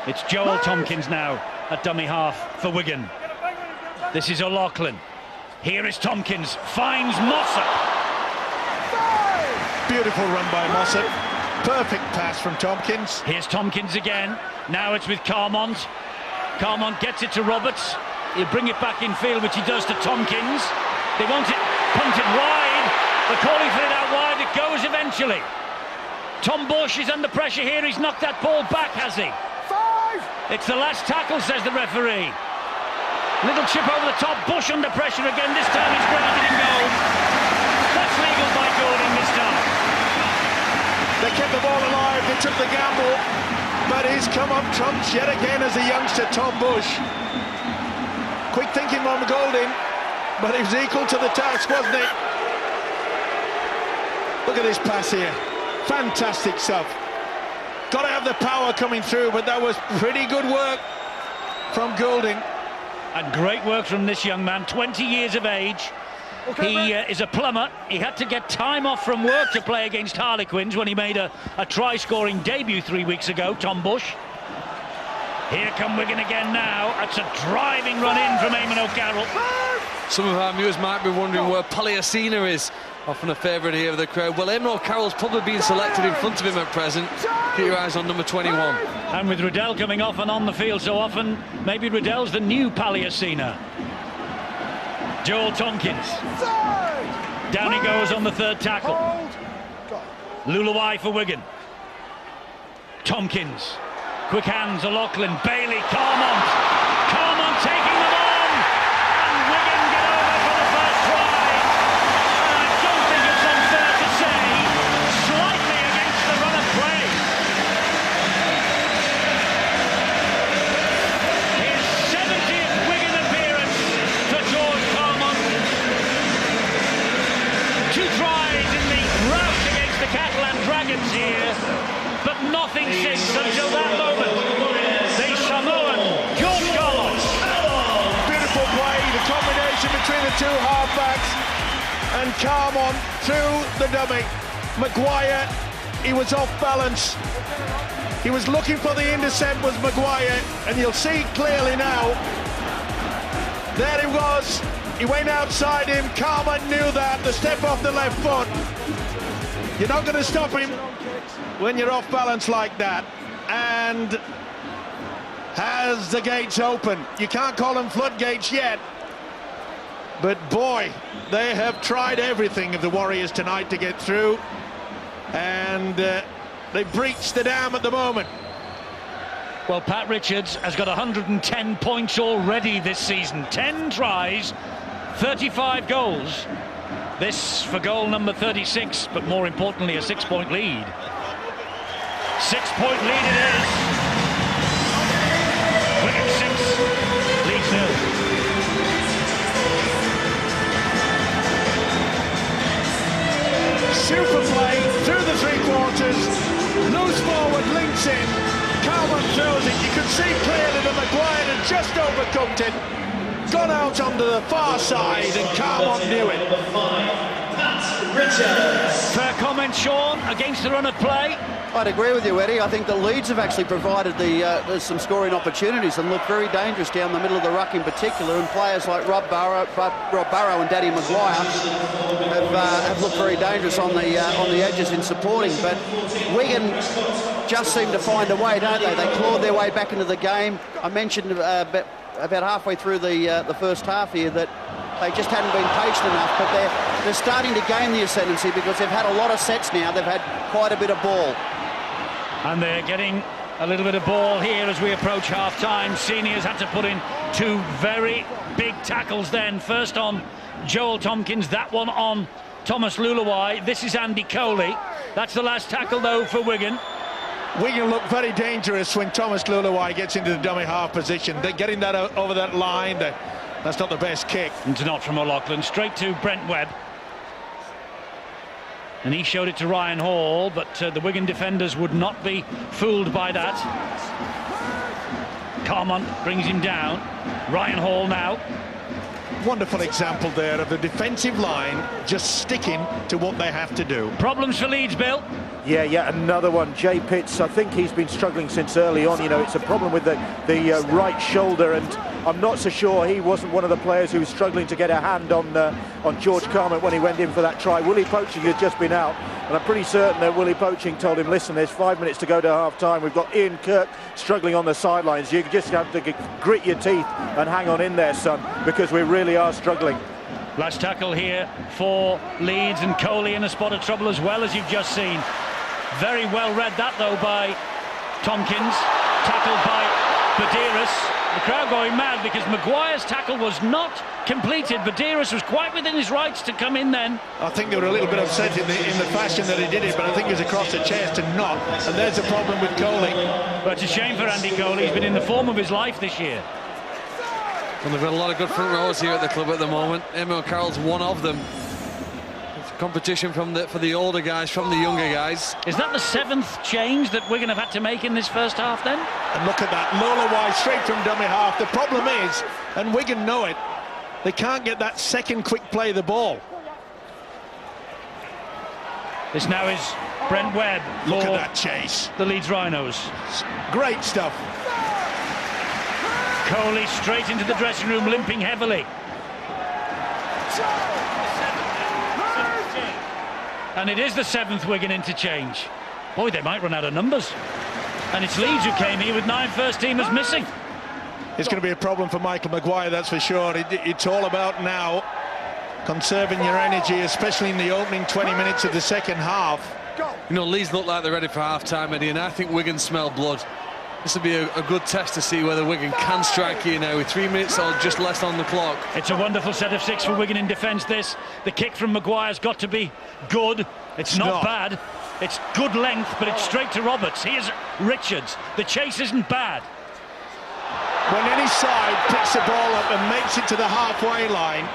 S1: It's Joel Tompkins now at dummy half for Wigan. This is O'Loughlin. Here is Tompkins. Finds Mossop.
S2: Beautiful run by Mossop. Perfect pass from Tompkins.
S1: Here's Tompkins again. Now it's with Carmont. Carmont gets it to Roberts. He'll bring it back in field, which he does to Tompkins. They want it punted wide. They're calling for it out wide. It goes eventually. Tom Bush is under pressure here. He's knocked that ball back, has he?
S5: 5.
S1: It's the last tackle, says the referee. Little chip over the top. Bush under pressure again. This time he's grounded in goal. That's legal by Gordon this time.
S2: They kept the ball alive. They took the gamble. But he's come up trumps yet again as a youngster, Tom Bush. Quick thinking on Golding, but he was equal to the task, wasn't he? Look at this pass here. Fantastic stuff. Got to have the power coming through, but that was pretty good work from Goulding.
S1: And great work from this young man, 20 years of age. He is a plumber. He had to get time off from work to play against Harlequins when he made a try-scoring debut 3 weeks ago, Tom Bush. Here come Wigan again now. That's a driving run in from Eamon O'Carroll.
S3: Some of our viewers might be wondering where Paliasina is. Often a favourite here of the crowd. Well, Eamon O'Carroll's probably been selected in front of him at present. Keep your eyes on number 21.
S1: And with Riddell coming off and on the field so often, maybe Riddell's the new Paliasina. Joel Tompkins. Down he goes on the third tackle. Lualai for Wigan. Tompkins. Quick hands, O'Loughlin. Bailey, Carmont. Carmont taking them on. And Wigan get over for the first try. And I don't think it's unfair to say, slightly against the run of play. His 70th Wigan appearance for George Carmont. 2 tries in the rout against the Catalan Dragons here, but nothing since until that moment. The Samoan George Carmont.
S2: Beautiful play, the combination between the 2 halfbacks, and Carmont through the dummy. Maguire, he was off balance. He was looking for the intercept, was Maguire, and you'll see clearly now. There he was. He went outside him. Carmont knew that. The step off the left foot. You're not going to stop him when you're off balance like that. And has the gates open. You can't call them floodgates yet, but boy, they have tried everything of the Warriors tonight to get through, and they breached the dam at the moment.
S1: Well, Pat Richards has got 110 points already this season. 10 tries, 35 goals. This for goal number 36, but more importantly, a 6-point lead. 6-point lead it is. Wigan 6, Leeds 0.
S2: see clearly that Maguire had just overcooked it, gone out onto the far side, and Carmont knew it.
S1: Fair comment, Sean, against the run of play.
S4: I'd agree with you, Eddie. I think the Leeds have actually provided some scoring opportunities and looked very dangerous down the middle of the ruck in particular, and players like Rob Barrow and Daddy Maguire have looked very dangerous on the edges in supporting. But Wigan just seem to find a way, don't they? They clawed their way back into the game. I mentioned about halfway through the first half here that they just hadn't been patient enough, but they're starting to gain the ascendancy because they've had a lot of sets now. They've had quite a bit of ball.
S1: And they're getting a little bit of ball here as we approach half-time. Seniors had to put in two very big tackles then. First on Joel Tompkins, that one on Thomas Luluwai. This is Andy Coley. That's the last tackle, though, for Wigan.
S2: Wigan look very dangerous when Thomas Luluwai gets into the dummy half position. They're getting that over that line. That's not the best kick.
S1: It's not from O'Loughlin. Straight to Brent Webb. And he showed it to Ryan Hall, but the Wigan defenders would not be fooled by that. Carmont brings him down. Ryan Hall now.
S2: Wonderful example there of the defensive line just sticking to what they have to do.
S1: Problems for Leeds, Bill.
S6: Yeah, another one. Jay Pitts, I think he's been struggling since early on. You know, it's a problem with the right shoulder, and I'm not so sure he wasn't one of the players who was struggling to get a hand on George Carmont when he went in for that try. Willie Poaching had just been out, and I'm pretty certain that Willie Poaching told him, listen, there's 5 minutes to go to half-time. We've got Ian Kirk struggling on the sidelines. You just have to grit your teeth and hang on in there, son, because we really are struggling.
S1: Last tackle here for Leeds, and Coley in a spot of trouble as well, as you've just seen. Very well read that, though, by Tompkins. Tackled by Badiris. The crowd going mad because Maguire's tackle was not completed. Badiris was quite within his rights to come in then.
S2: I think they were a little bit upset in the fashion that he did it, but I think it was across the chest and not. And there's the problem with Coley.
S1: But it's a shame for Andy Coley. He's been in the form of his life this year.
S3: Well, they've got a lot of good front rows here at the club at the moment. Emil Carroll's one of them. Competition for the older guys, from the younger guys.
S1: Is that the 7th change that Wigan have had to make in this first half then?
S2: And look at that, Luluwai straight from dummy half. The problem is, and Wigan know it, they can't get that second quick play of the ball.
S1: This now is Brent Webb.
S2: Look at that chase.
S1: The Leeds Rhinos.
S2: Great stuff.
S1: Coley straight into the dressing room, limping heavily. And it is the 7th Wigan interchange. Boy, they might run out of numbers. And it's Leeds who came here with 9 first-teamers missing.
S2: It's going to be a problem for Michael Maguire, that's for sure. It's all about now conserving your energy, especially in the opening 20 minutes of the second half.
S3: You know, Leeds look like they're ready for half-time, Eddie, and I think Wigan smell blood. This will be a good test to see whether Wigan can strike here now with 3 minutes or just less on the clock.
S1: It's a wonderful set of 6 for Wigan in defence, this. The kick from Maguire's got to be good. It's not bad. It's good length, but it's straight to Roberts. Here's Richards. The chase isn't bad.
S2: When any side picks the ball up and makes it to the halfway line,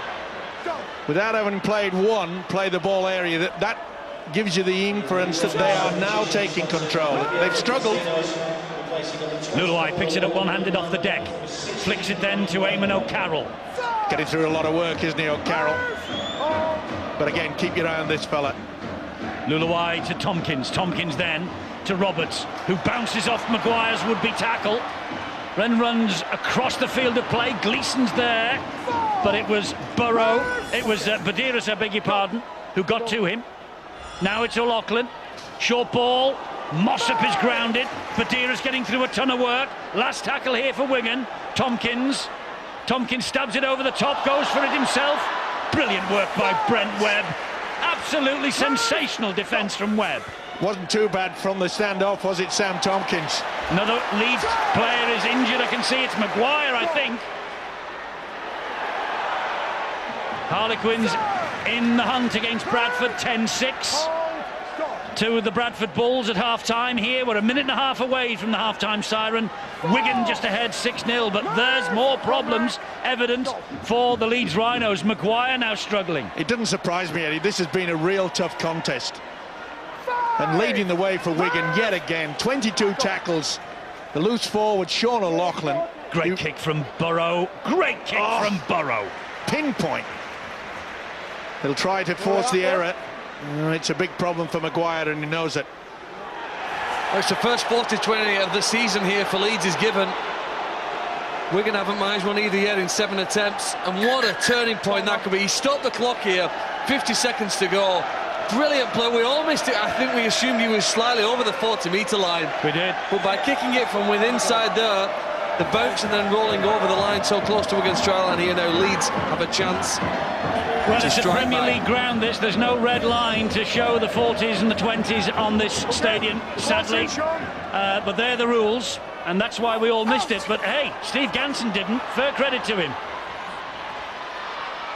S2: without having play the ball area, that gives you the inference that they are now taking control. They've struggled.
S1: Luluwai picks it up one-handed off the deck. Flicks it then to Eamon O'Carroll.
S2: Getting through a lot of work, isn't he, O'Carroll? But again, keep your eye on this fella.
S1: Luluwai to Tompkins. Tompkins then to Roberts, who bounces off Maguire's would-be tackle. Then runs across the field of play. Gleeson's there, but it was Badiris, I beg your pardon, who got to him. Now it's O'Loughlin. Short ball. Mossop is grounded. Badiris getting through a ton of work. Last tackle here for Wigan. Tompkins stabs it over the top, goes for it himself. Brilliant work by Brent Webb. Absolutely sensational defence from Webb.
S2: Wasn't too bad from the standoff, was it, Sam Tompkins?
S1: Another Leeds player is injured. I can see it's Maguire, I think. Harlequins in the hunt against Bradford, 10-6 to the Bradford Bulls at half-time here. We're a minute and a half away from the half-time siren. Wigan just ahead 6-0, but there's more problems evident for the Leeds Rhinos. Maguire now struggling.
S2: It doesn't surprise me, Eddie. This has been a real tough contest. And leading the way for Wigan yet again. 22 tackles The loose forward, Sean O'Loughlin.
S1: Great kick from Burrow. Great kick from Burrow.
S2: Pinpoint. He'll try to force the error. It's a big problem for Maguire, and he knows it.
S3: Well, it's the first 40-20 of the season here for Leeds is given. Wigan haven't managed one either yet in 7 attempts, and what a turning point that could be. He stopped the clock here, 50 seconds to go. Brilliant play. We all missed it. I think we assumed he was slightly over the 40-metre line.
S1: We did.
S3: But by kicking it from within inside there, the bounce and then rolling over the line so close to Wigan's try line here now, Leeds have a chance.
S1: Well, it's a Premier League ground, this. There's no red line to show the 40s and the 20s on this stadium, sadly. But they're the rules, and that's why we all missed it. But hey, Steve Ganson didn't. Fair credit to him.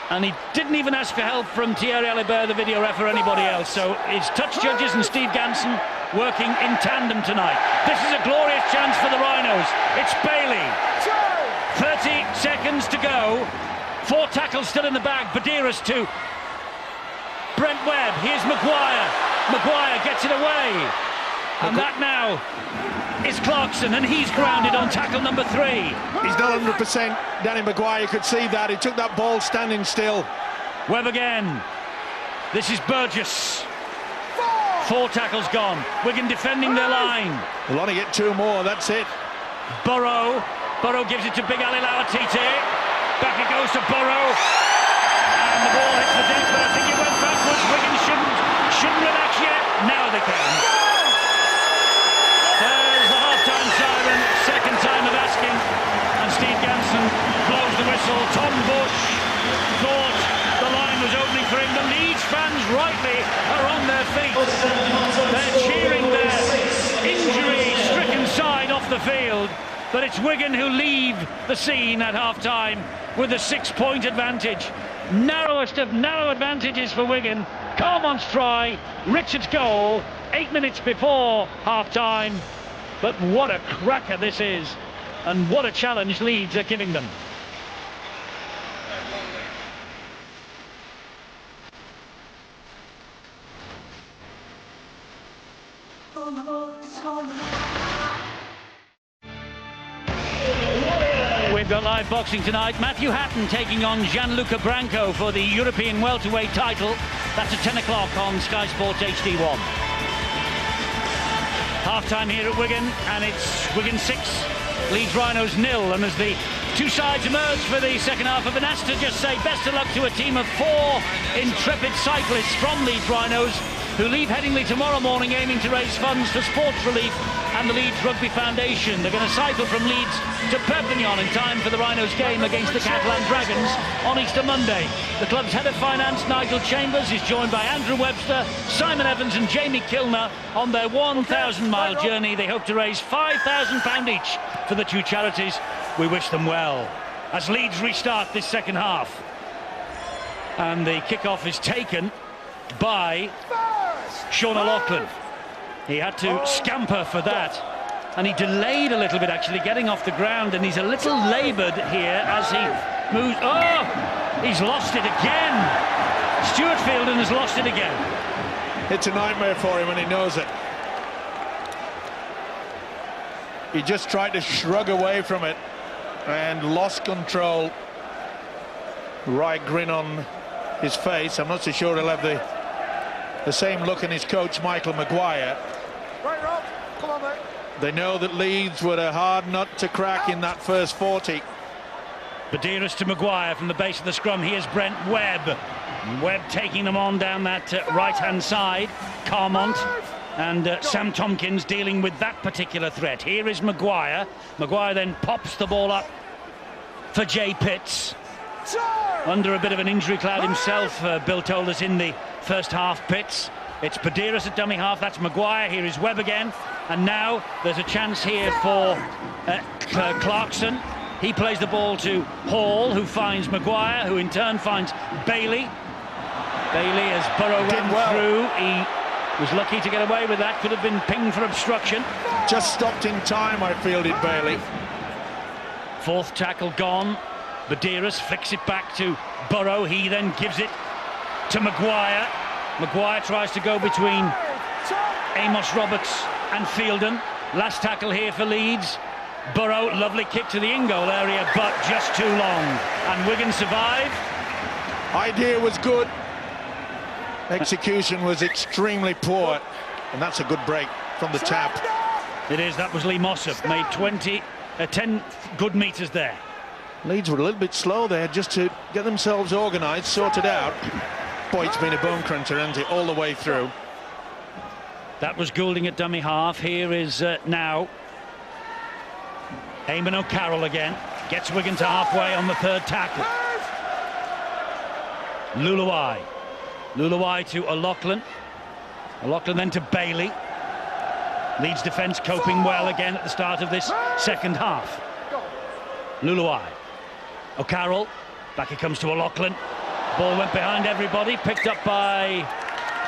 S1: And he didn't even ask for help from Thierry Alibert, the video ref, or anybody else. So it's touch judges and Steve Ganson working in tandem tonight. This is a glorious chance for the Rhinos. It's Bailey. 30 seconds to go. 4 tackles still in the bag. Badiras to Brent Webb. Here's Maguire. Maguire gets it away. And that now is Clarkson, and he's grounded on tackle number 3.
S2: He's not 100%. Danny Maguire could see that. He took that ball standing still.
S1: Webb again. This is Burgess. 4 tackles gone. Wigan defending their line.
S2: They'll only get 2 more, that's it.
S1: Burrow. Burrow gives it to Big Ali Lawatite. Back it goes to Burrow. And the ball hits the deck, but I think it went backwards. Wigan shouldn't relax yet. Now they can. There's the half-time siren. Second time of asking. And Steve Ganson blows the whistle. Tom Bush thought the line was opening for him. The Leeds fans rightly are on their feet. They're cheering their injury-stricken side off the field. But it's Wigan who leave the scene at half-time with a 6-point advantage. Narrowest of narrow advantages for Wigan. Carmont's try, Richards' goal, 8 minutes before half-time. But what a cracker this is, and what a challenge Leeds are giving them. We've got live boxing tonight. Matthew Hatton taking on Gianluca Branco for the European welterweight title. That's at 10 o'clock on Sky Sports HD1. Half-time here at Wigan, and it's Wigan 6, Leeds Rhinos 0. And as the two sides emerge for the second half, I've been asked to just say best of luck to a team of 4 intrepid cyclists from Leeds Rhinos who leave Headingley tomorrow morning aiming to raise funds for sports relief and the Leeds Rugby Foundation. They're going to cycle from Leeds to Perpignan in time for the Rhinos game against the Catalan Dragons on Easter Monday. The club's head of finance, Nigel Chambers, is joined by Andrew Webster, Simon Evans and Jamie Kilner on their 1,000-mile journey. They hope to raise £5,000 each for the 2 charities. We wish them well as Leeds restart this second half. And the kickoff is taken by Sean O'Loughlin. He had to scamper for that, and he delayed a little bit actually getting off the ground, and he's a little laboured here as he moves. Oh, he's lost it again. Stuart Fielden has lost it again.
S2: It's a nightmare for him, and he knows it. He just tried to shrug away from it and lost control. Right grin on his face. I'm not so sure he'll have the same look in his coach, Michael Maguire.
S5: Right, Rob. Come on, mate.
S2: They know that Leeds were a hard nut to crack in that first 40.
S1: Badiras to Maguire from the base of the scrum. Here's Brent Webb. Webb taking them on down that right-hand side. Carmont and Sam Tompkins dealing with that particular threat. Here is Maguire. Maguire then pops the ball up for Jay Pitts. Under a bit of an injury cloud himself, Bill told us in the first half. Pitts. It's Badiras at dummy half. That's Maguire. Here is Webb again. And now there's a chance here for Clarkson. He plays the ball to Hall, who finds Maguire, who in turn finds Bailey. Bailey, as Burrow ran through, he was lucky to get away with that. Could have been pinged for obstruction.
S2: Just stopped in time, I fielded Bailey.
S1: 4th tackle gone. Badiras flicks it back to Burrow. He then gives it to Maguire. Maguire tries to go between Amos Roberts and Fielden. Last tackle here for Leeds. Burrow, lovely kick to the in-goal area, but just too long. And Wigan survive.
S2: Idea was good. Execution was extremely poor. And that's a good break from the tap.
S1: It is. That was Lee Mossop. Made 10 good metres there.
S2: Leeds were a little bit slow there just to get themselves organised, sorted out. Boy, it's been a bone cruncher, hasn't it, all the way through.
S1: That was Goulding at dummy half. Here is now Eamon O'Carroll again. Gets Wigan to halfway on the third tackle. Luluai. Luluai to O'Loughlin. O'Loughlin then to Bailey. Leeds defence coping well again at the start of this second half. Luluai. O'Carroll. Back it comes to O'Loughlin. Ball went behind everybody. Picked up by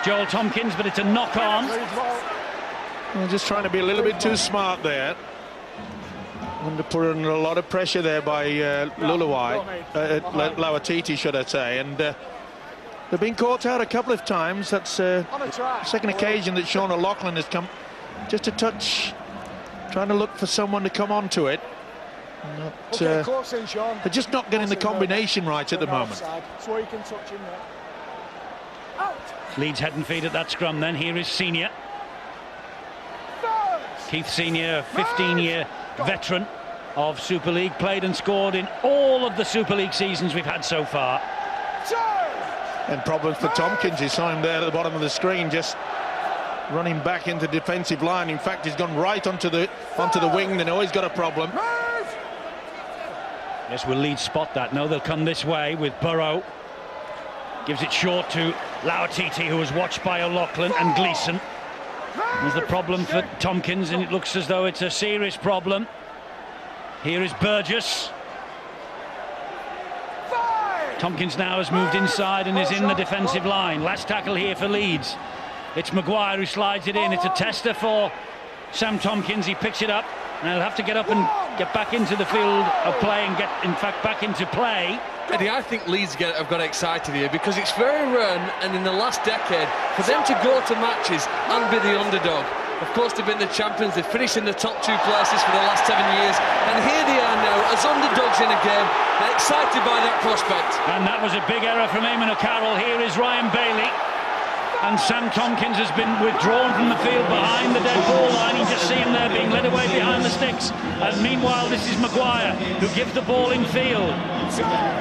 S1: Joel Tompkins, but it's a knock-on.
S2: Well, just trying to be a little bit too smart there. Under putting a lot of pressure there by Luluai. Lauatiti, should I say. And they've been caught out a couple of times. That's the second occasion that Sean O'Loughlin has come just a touch, trying to look for someone to come onto it. They're just not getting the combination right at the moment.
S5: So you can touch him there. Out.
S1: Leeds head and feet at that scrum then. Here is Senior. Keith Senior, 15-year veteran of Super League, played and scored in all of the Super League seasons we've had so far.
S2: And problems for Tompkins. You saw him there at the bottom of the screen, just running back into defensive line. In fact, he's gone right onto the wing. They know he's got a problem.
S1: Yes, will Leeds spot that? No, they'll come this way with Burrow. Gives it short to Lauatiti, who was watched by O'Loughlin and Gleeson. There's the problem for Tompkins, and it looks as though it's a serious problem. Here is Burgess. Tompkins now has moved inside and is in the defensive line. Last tackle here for Leeds. It's Maguire who slides it in. It's a tester for Sam Tompkins. He picks it up, and he'll have to get up and get back into the field of play and get, in fact, back into play.
S3: Eddie, I think Leeds have got excited here because it's very rare, and in the last decade, for them to go to matches and be the underdog. Of course, they've been the champions. They've finished in the top 2 places for the last 7 years, and here they are now as underdogs in a game. They're excited by that prospect.
S1: And that was a big error from Eamon O'Carroll. Here is Ryan Bailey. And Sam Tompkins has been withdrawn from the field behind the dead ball line. You just see him there being led away behind the sticks. And meanwhile, this is Maguire who gives the ball in field.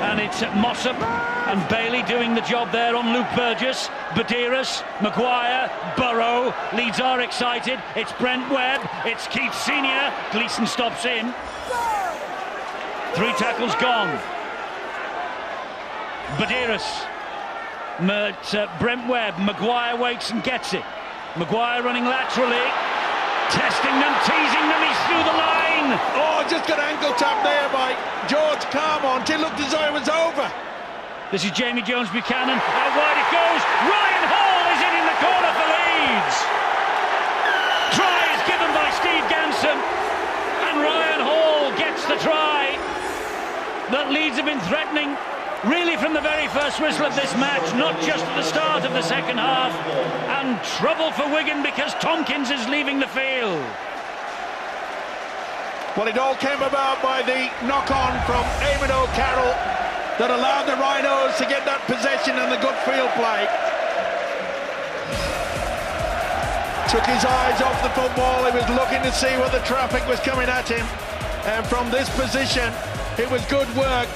S1: And it's Mossop and Bailey doing the job there on Luke Burgess. Badiras, Maguire, Burrow. Leeds are excited. It's Brent Webb. It's Keith Senior. Gleeson stops in. 3 tackles gone. Badiras. Brent Webb. Maguire waits and gets it. Maguire running laterally, testing them, teasing them. He's through the line.
S2: Oh, just got ankle tap there by George Carmont. It looked as though it was over.
S1: This is Jamie Jones-Buchanan. Out wide it goes. Ryan Hall is in the corner for Leeds. Try is given by Steve Ganson, and Ryan Hall gets the try that Leeds have been threatening really from the very first whistle of this match, not just at the start of the second half. And trouble for Wigan because Tompkins is leaving the field.
S2: Well, it all came about by the knock-on from Eamon O'Carroll that allowed the Rhinos to get that possession and the good field play. Took his eyes off the football. He was looking to see what the traffic was coming at him. And from this position, it was good work.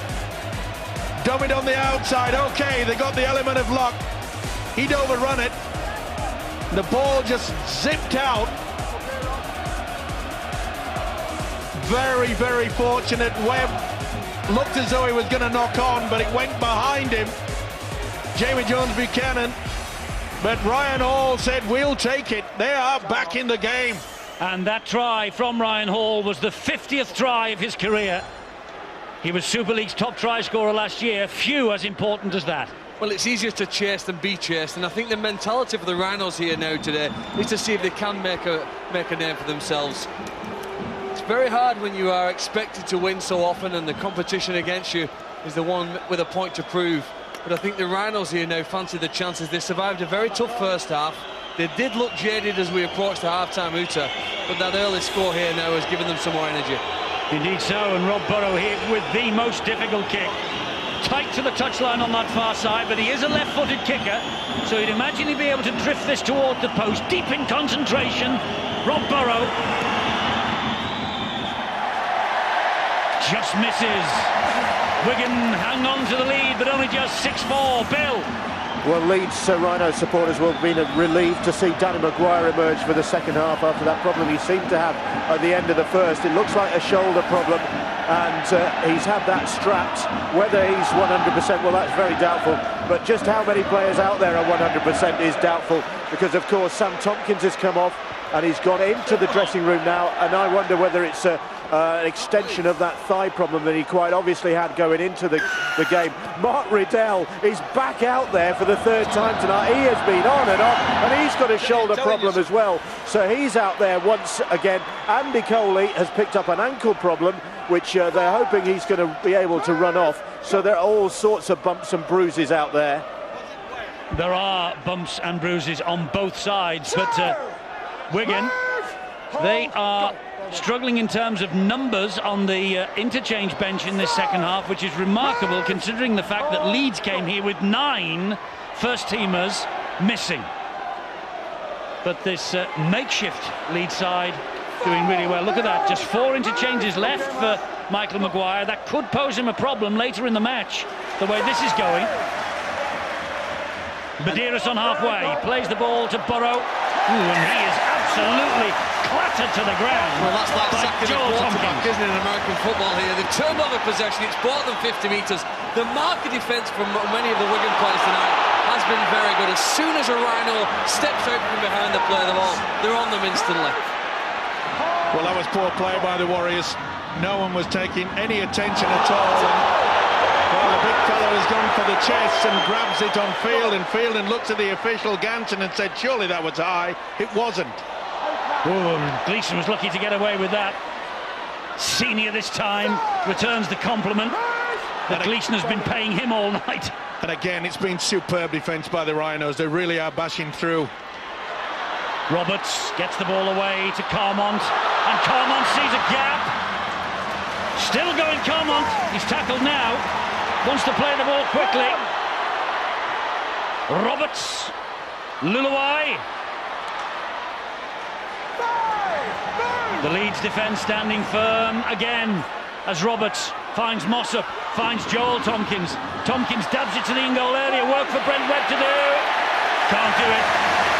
S2: Dummied on the outside. Okay, they got the element of luck. He'd overrun it. The ball just zipped out. Very, very fortunate. Webb looked as though he was going to knock on, but it went behind him. Jamie Jones-Buchanan. But Ryan Hall said, we'll take it. They are back in the game.
S1: And that try from Ryan Hall was the 50th try of his career. He was Super League's top try scorer last year. Few as important as that.
S3: Well, it's easier to chase than be chased, and I think the mentality for the Rhinos here now today is to see if they can make a name for themselves. It's very hard when you are expected to win so often and the competition against you is the one with a point to prove. But I think the Rhinos here now fancy the chances. They survived a very tough first half. They did look jaded as we approached the half-time outer, but that early score here now has given them some more energy.
S1: Indeed so, and Rob Burrow here with the most difficult kick. Tight to the touchline on that far side, but he is a left-footed kicker, so you'd imagine he'd be able to drift this toward the post. Deep in concentration, Rob Burrow. Just misses. Wigan hang on to the lead, but only just 6-4. Bill.
S6: Well, Leeds Rhino supporters will have been relieved to see Danny Maguire emerge for the second half after that problem he seemed to have at the end of the first. It looks like a shoulder problem, and he's had that strapped. Whether he's 100%, well, that's very doubtful. But just how many players out there are 100% is doubtful, because, of course, Sam Tompkins has come off and he's gone into the dressing room now, and I wonder whether it's an extension of that thigh problem that he quite obviously had going into the game. Mark Riddell is back out there for the third time tonight. He has been on and off, and he's got a shoulder problem as well, so he's out there once again. Andy Coley has picked up an ankle problem, which they're hoping he's going to be able to run off, so there are all sorts of bumps and bruises out there.
S1: There are bumps and bruises on both sides, but Wigan, they are struggling in terms of numbers on the interchange bench in this second half, which is remarkable considering the fact that Leeds came here with 9 first-teamers missing. But this makeshift Leeds side doing really well. Look at that, just 4 interchanges left for Michael Maguire. That could pose him a problem later in the match, the way this is going. Medeiros on halfway, plays the ball to Burrow. Ooh, and he is absolutely clattered to the ground.
S3: Well, that's like sacking a quarterback, isn't it, in American football here? They've turned over possession, it's bought them 50 metres. The mark of defence from many of the Wigan players tonight has been very good. As soon as a Rhino steps out from behind the play the ball, they're on them instantly.
S2: Well, that was poor play by the Warriors. No one was taking any attention at all. Well, the big fellow has gone for the chest and grabs it on Fielding looks at the official Ganton and said, surely that was high. It wasn't.
S1: Ooh, Gleeson was lucky to get away with that. Senior this time returns the compliment that Gleeson has been paying him all night.
S2: And again, it's been superb defence by the Rhinos. They really are bashing through.
S1: Roberts gets the ball away to Carmont, and Carmont sees a gap. Still going Carmont. He's tackled now. Wants to play the ball quickly. Roberts, Luluai. The Leeds defence standing firm again as Roberts finds Mossop, finds Joel Tompkins. Tompkins dabs it to the in-goal area. Work for Brent Webb to do. Can't do it.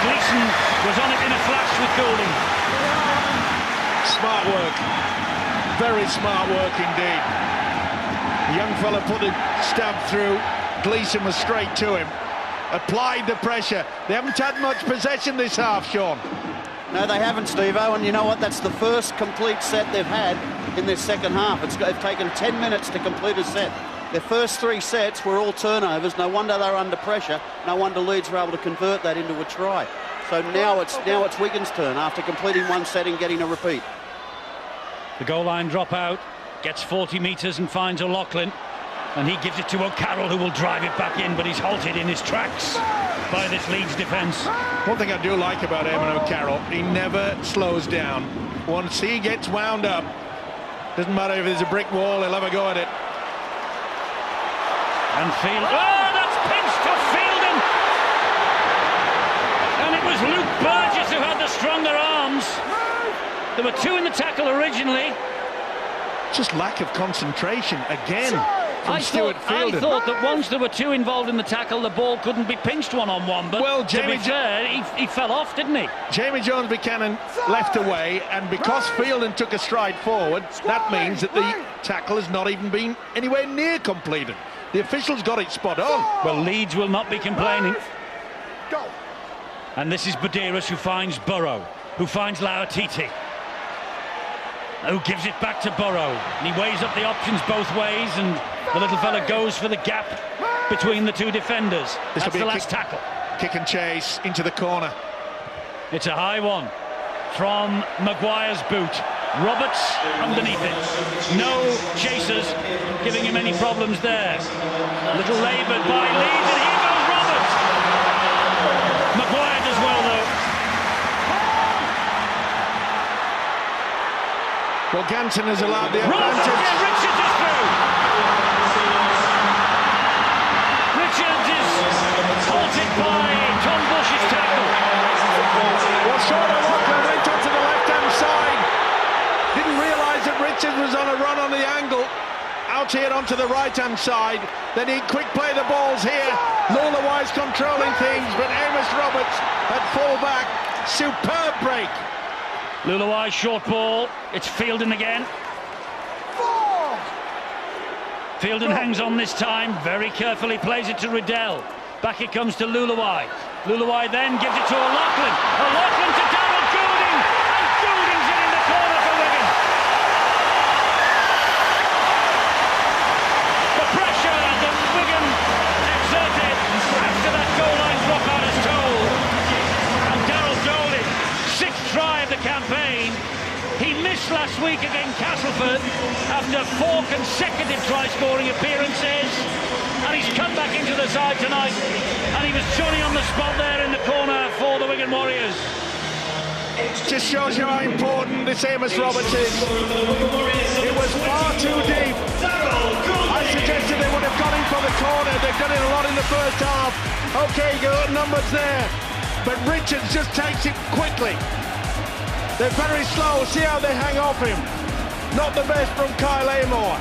S1: Gleeson was on it in a flash with Goulding.
S2: Smart work. Very smart work indeed. The young fella put a stab through. Gleeson was straight to him. Applied the pressure. They haven't had much possession this half, Sean.
S4: No, they haven't, Steve-O, and you know what? That's the first complete set they've had in this second half. They've taken 10 minutes to complete a set. Their first 3 sets were all turnovers. No wonder they're under pressure. No wonder Leeds were able to convert that into a try. So now it's Wigan's turn after completing 1 set and getting a repeat.
S1: The goal line dropout, gets 40 metres and finds O'Loughlin, and he gives it to O'Carroll, who will drive it back in, but he's halted in his tracks by this Leeds defence.
S2: One thing I do like about Eamon O'Carroll, he never slows down. Once he gets wound up, doesn't matter if there's a brick wall, he'll have a go at it.
S1: And that's pinched to Fielding! And it was Luke Burgess who had the stronger arms. There were 2 in the tackle originally.
S2: Just lack of concentration again from Stuart Fielding.
S1: I thought that once there were 2 involved in the tackle, the ball couldn't be pinched one-on-one, but
S2: well,
S1: to be fair, he fell off, didn't he?
S2: Jamie Jones-Buchanan left away, and because Fielding took a stride forward, that means that the tackle has not even been anywhere near completed. The officials got it spot on.
S1: Well, Leeds will not be complaining. And this is Medeiros who finds Burrow, who finds Lauatiti, who gives it back to Burrow. And he weighs up the options both ways, and the little fella goes for the gap between the 2 defenders. That's the last tackle.
S2: Kick and chase into the corner.
S1: It's a high one from Maguire's boot. Roberts underneath it. No chasers giving him any problems there. A little laboured by Leeds, and here goes Roberts. Maguire does well though.
S2: Well, Ganson has allowed the
S1: Rolls
S2: advantage.
S1: again, Richards is through. Richards is halted by Tom Bush's tackle.
S2: Well, Sean O'Loughlin went onto the left-hand side. Didn't realise that Richards was on a run on the angle. Out here onto the right-hand side. Then he quick play the balls here. Lulawai's controlling things, but Amos Roberts at full back. Superb break.
S1: Lulawai, short ball. It's Fielden again. Fielden hangs on this time, very carefully plays it to Riddell. Back it comes to Lulawai. Lulawai then gives it to O'Loughlin. O'Loughlin to Darrell Goulding, and Goulding's in the corner for Wigan. The pressure that Wigan exerted after that goal line dropout is told. And Darrell Goulding, sixth try of the campaign. He missed last week against Castleford after 4 consecutive try-scoring appearances, and he's come back into the side tonight, and he was Johnny on the spot there in the corner for the Wigan Warriors.
S2: Just shows you how important this Amos Roberts is. It was far too deep. I suggested they would have gone in for the corner. They've done it a lot in the first half. Okay, good numbers there, but Richards just takes it quickly. They're very slow. See how they hang off him. Not the best from Kyle Amor.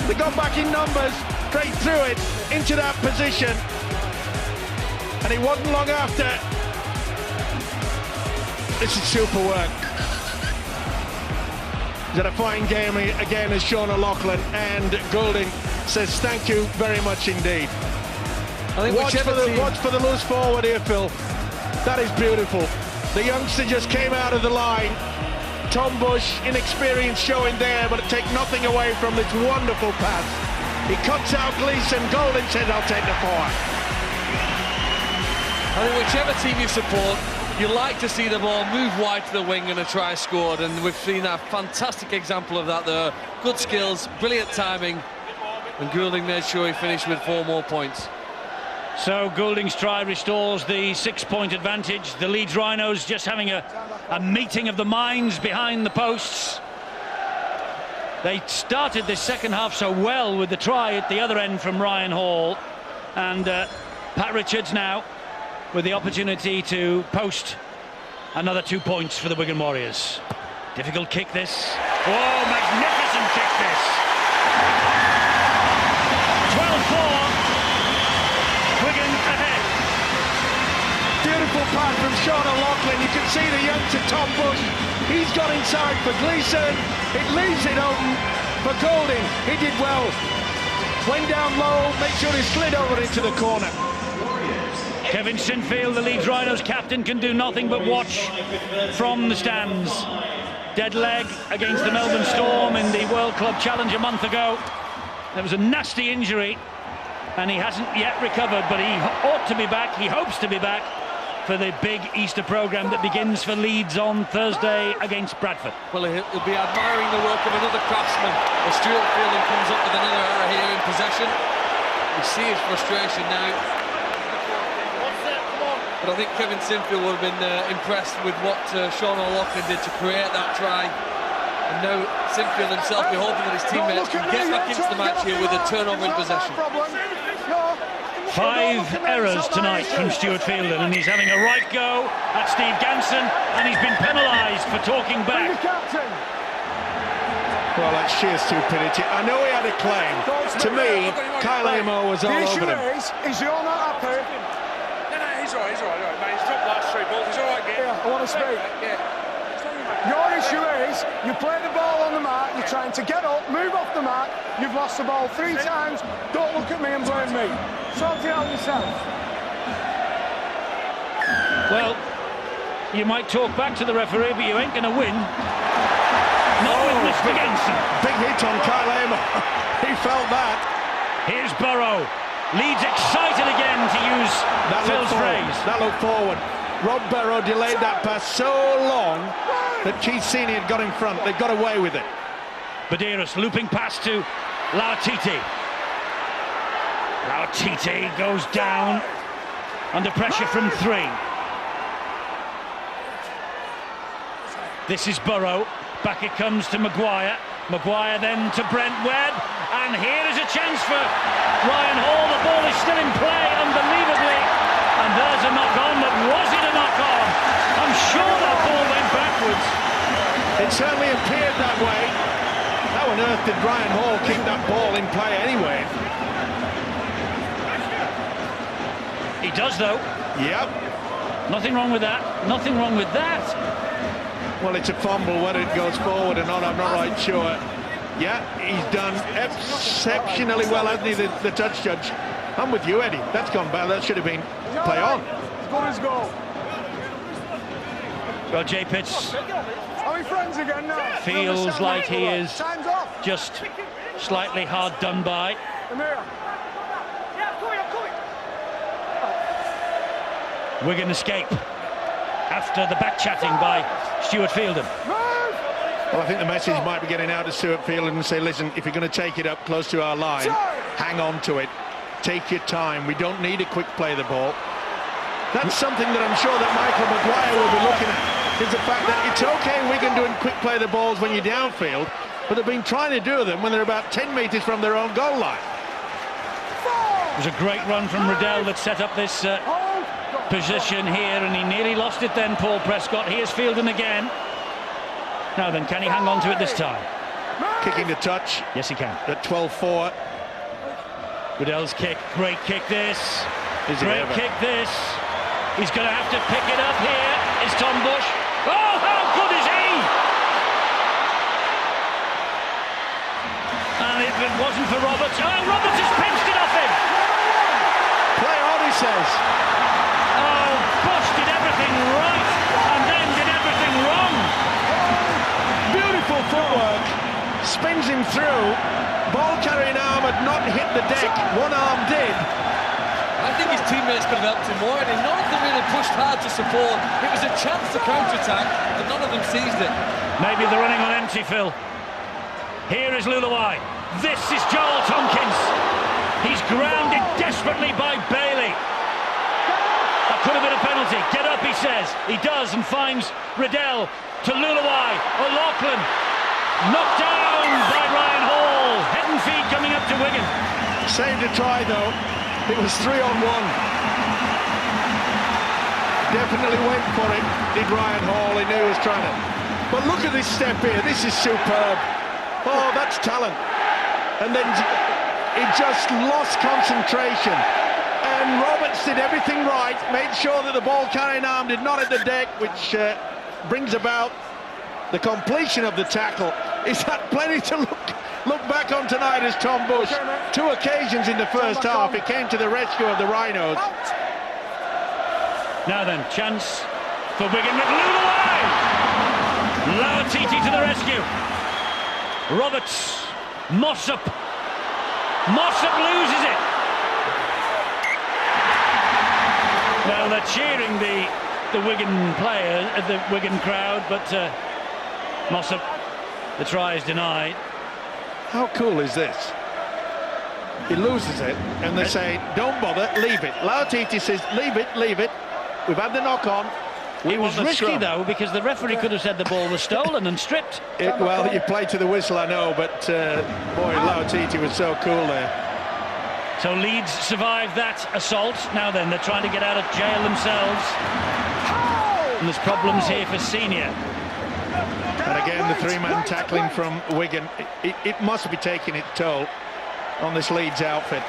S2: They got back in numbers, straight through it, into that position. And it wasn't long after. This is super work. He's had a fine game again as Sean O'Loughlin, and Goulding says thank you very much indeed.
S3: I think
S2: watch for the loose forward here, Phil. That is beautiful. The youngster just came out of the line. Tom Bush, inexperience showing there, but take nothing away from this wonderful pass. He cuts out Gleeson. Goulding says, I'll take the 4.
S3: I think whichever team you support, you like to see the ball move wide to the wing and a try scored, and we've seen a fantastic example of that there. Good skills, brilliant timing, and Goulding made sure he finished with 4 more points.
S1: So Goulding's try restores the 6-point advantage. The Leeds Rhinos just having a meeting of the minds behind the posts. They started this second half so well with the try at the other end from Ryan Hall, and Pat Richards now with the opportunity to post another 2 points for the Wigan Warriors. Difficult kick this. Oh, magnificent kick this. 12-4. Wigan ahead.
S2: Beautiful pass from Sean O'Loughlin. You can see the youngster Tom Bush. He's got inside for Gleeson. It leaves it open for Goulding. He did well. Went down low, make sure he slid over into the corner.
S1: Kevin Sinfield, the Leeds Rhinos captain, can do nothing but watch from the stands. Dead leg against the Melbourne Storm in the World Club Challenge a month ago. There was a nasty injury, and he hasn't yet recovered, but he ought to be back. He hopes to be back for the big Easter programme that begins for Leeds on Thursday against Bradford.
S3: Well, he'll be admiring the work of another craftsman as Stuart Fielden comes up with another error here in possession. You see his frustration now. But I think Kevin Sinfield would have been impressed with what Sean O'Loughlin did to create that try. And now Sinfield himself will be hoping that his teammates can get back into the match here with a turnover in possession.
S1: 5 errors tonight from Stuart Fielden, and he's having a right go at Steve Ganson, and he's been penalised for talking back.
S2: Well, that's sheer stupidity. I know he had a claim. To me, Kyle Amor was all over him.
S5: Is you're not happy?
S7: He's all right, mate. He's dropped the last 3 balls. He's all right,
S5: Yeah, I want to speak. Your issue is, you play the ball on the mark, you're trying to get up, move off the mark, you've lost the ball 3 times, don't look at me and blame me. Sort it out yourself.
S1: Well, you might talk back to the referee, but you ain't going to win. Not with Mr. Ganson.
S2: Big hit on Kyle Amor. He felt that.
S1: Here's Burrow. Leeds excited again, to use Phil's phrase.
S2: That looked forward. Rob Burrow delayed that pass so long that Keith Senior had got in front. They got away with it.
S1: Badeiros looping pass to Lautiti. Lautiti goes down under pressure from 3. This is Burrow. Back it comes to Maguire. Maguire then to Brent Webb. And here is a chance for Ryan Hall. The ball is still in play, unbelievably. And there's a knock-on, but was it a knock-on? I'm sure that ball went backwards.
S2: It certainly appeared that way. How on earth did Ryan Hall kick that ball in play anyway?
S1: He does, though.
S2: Yep.
S1: Nothing wrong with that. Nothing wrong with that.
S2: Well, it's a fumble. Whether it goes forward or not, I'm not right sure. Yeah, he's done exceptionally well, hasn't he, the touch judge? I'm with you, Eddie. That's gone bad. That should have been play on.
S5: As good as goal.
S1: Well, Jay Pitts
S5: Are we friends again now?
S1: feels like he is
S5: Time's off.
S1: just slightly hard done by.
S5: Come here.
S1: Wigan escape after the back-chatting by Stuart Fielden.
S2: Well, I think the message might be getting out to Stuart Fielden and say, listen, if you're going to take it up close to our line, hang on to it. Take your time. We don't need a quick play of the ball. That's something that I'm sure that Michael Maguire will be looking at, is the fact that it's okay Wigan doing quick play of the balls when you're downfield, but they've been trying to do them when they're about 10 metres from their own goal line.
S1: It was a great run from Riddell that set up this position here, and he nearly lost it then, Paul Prescott. Here's Fielden again. Now then, can he hang on to it this time?
S2: Kicking the touch.
S1: Yes, he can.
S2: At 12-4.
S1: Riddell's kick, great kick this.
S2: Is it
S1: Great
S2: ever?
S1: kick this. He's going to have to pick it up here. Is Tom Bush. Oh, how good is he? And if it wasn't for Roberts. Oh, Roberts has pinched it off him.
S2: Play on, he says.
S1: Oh, Bush did everything right and then did everything wrong.
S2: Beautiful footwork. Spins him through. Ball carrying arm had not hit the deck. One arm did.
S3: I think his teammates could have helped him more, and none of them really pushed hard to support. It was a chance to counter-attack, and none of them seized it.
S1: Maybe they're running on empty, Phil. Here is Luluai. This is Joel Tompkins. He's grounded desperately by Bailey. That could have been a penalty. Get up, he says. He does, and finds Riddell to Luluai. O'Loughlin knocked down by Ryan Hall. Head and feet coming up to Wigan.
S2: Saved a try, though. It was 3-on-1. Definitely went for it, did Ryan Hall. He knew he was trying to. But look at this step here. This is superb. Oh, that's talent. And then he just lost concentration. And Roberts did everything right, made sure that the ball carrying arm did not hit the deck, which brings about the completion of the tackle. He's had plenty to look back on tonight as Tom Bush. Two occasions in the first half, he came to the rescue of the Rhinos.
S1: Now then, chance for Wigan with Luluai. Lauatiti to the rescue. Roberts. Mossop. Mossop loses it. Well, they're cheering the Wigan players, the Wigan crowd, but Mossop, the try is denied.
S2: How cool is this? He loses it, and they say, don't bother, leave it. Lauatiti says, leave it. We've had the knock-on.
S1: It was risky, though, because the referee could have said the ball was stolen and stripped.
S2: Well, you play to the whistle, I know, but boy, Lauatiti was so cool there.
S1: So Leeds survived that assault. Now then, they're trying to get out of jail themselves. And there's problems here for Senior.
S2: And again, the three-man tackling from Wigan. It must be taking its toll on this Leeds outfit.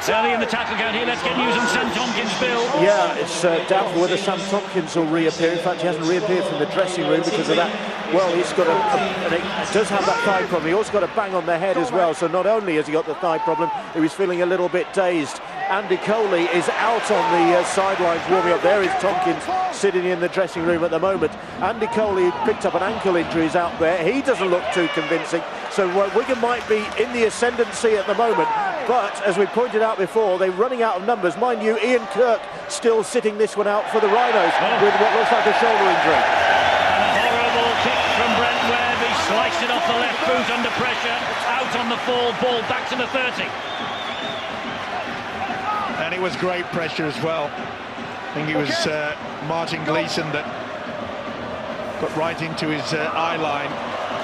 S1: Early in the tackle count here, let's get news on Sam Tompkins, Bill.
S6: Yeah, it's doubtful whether Sam Tompkins will reappear. In fact, he hasn't reappeared from the dressing room because of that. Well, he's got and he does have that thigh problem. He also got a bang on the head as well. So not only has he got the thigh problem, he was feeling a little bit dazed. Andy Coley is out on the sidelines warming up. There is Tompkins sitting in the dressing room at the moment. Andy Coley picked up an ankle injury, is out there. He doesn't look too convincing. So Wigan might be in the ascendancy at the moment. But, as we pointed out before, they're running out of numbers. Mind you, Ian Kirk still sitting this one out for the Rhinos with what looks like a shoulder injury.
S1: And a horrible kick from Brent Webb. He sliced it off the left boot under pressure. Out on the fall, ball back to the 30.
S2: And it was great pressure as well. I think it was Martin Gleeson that got right into his eye line.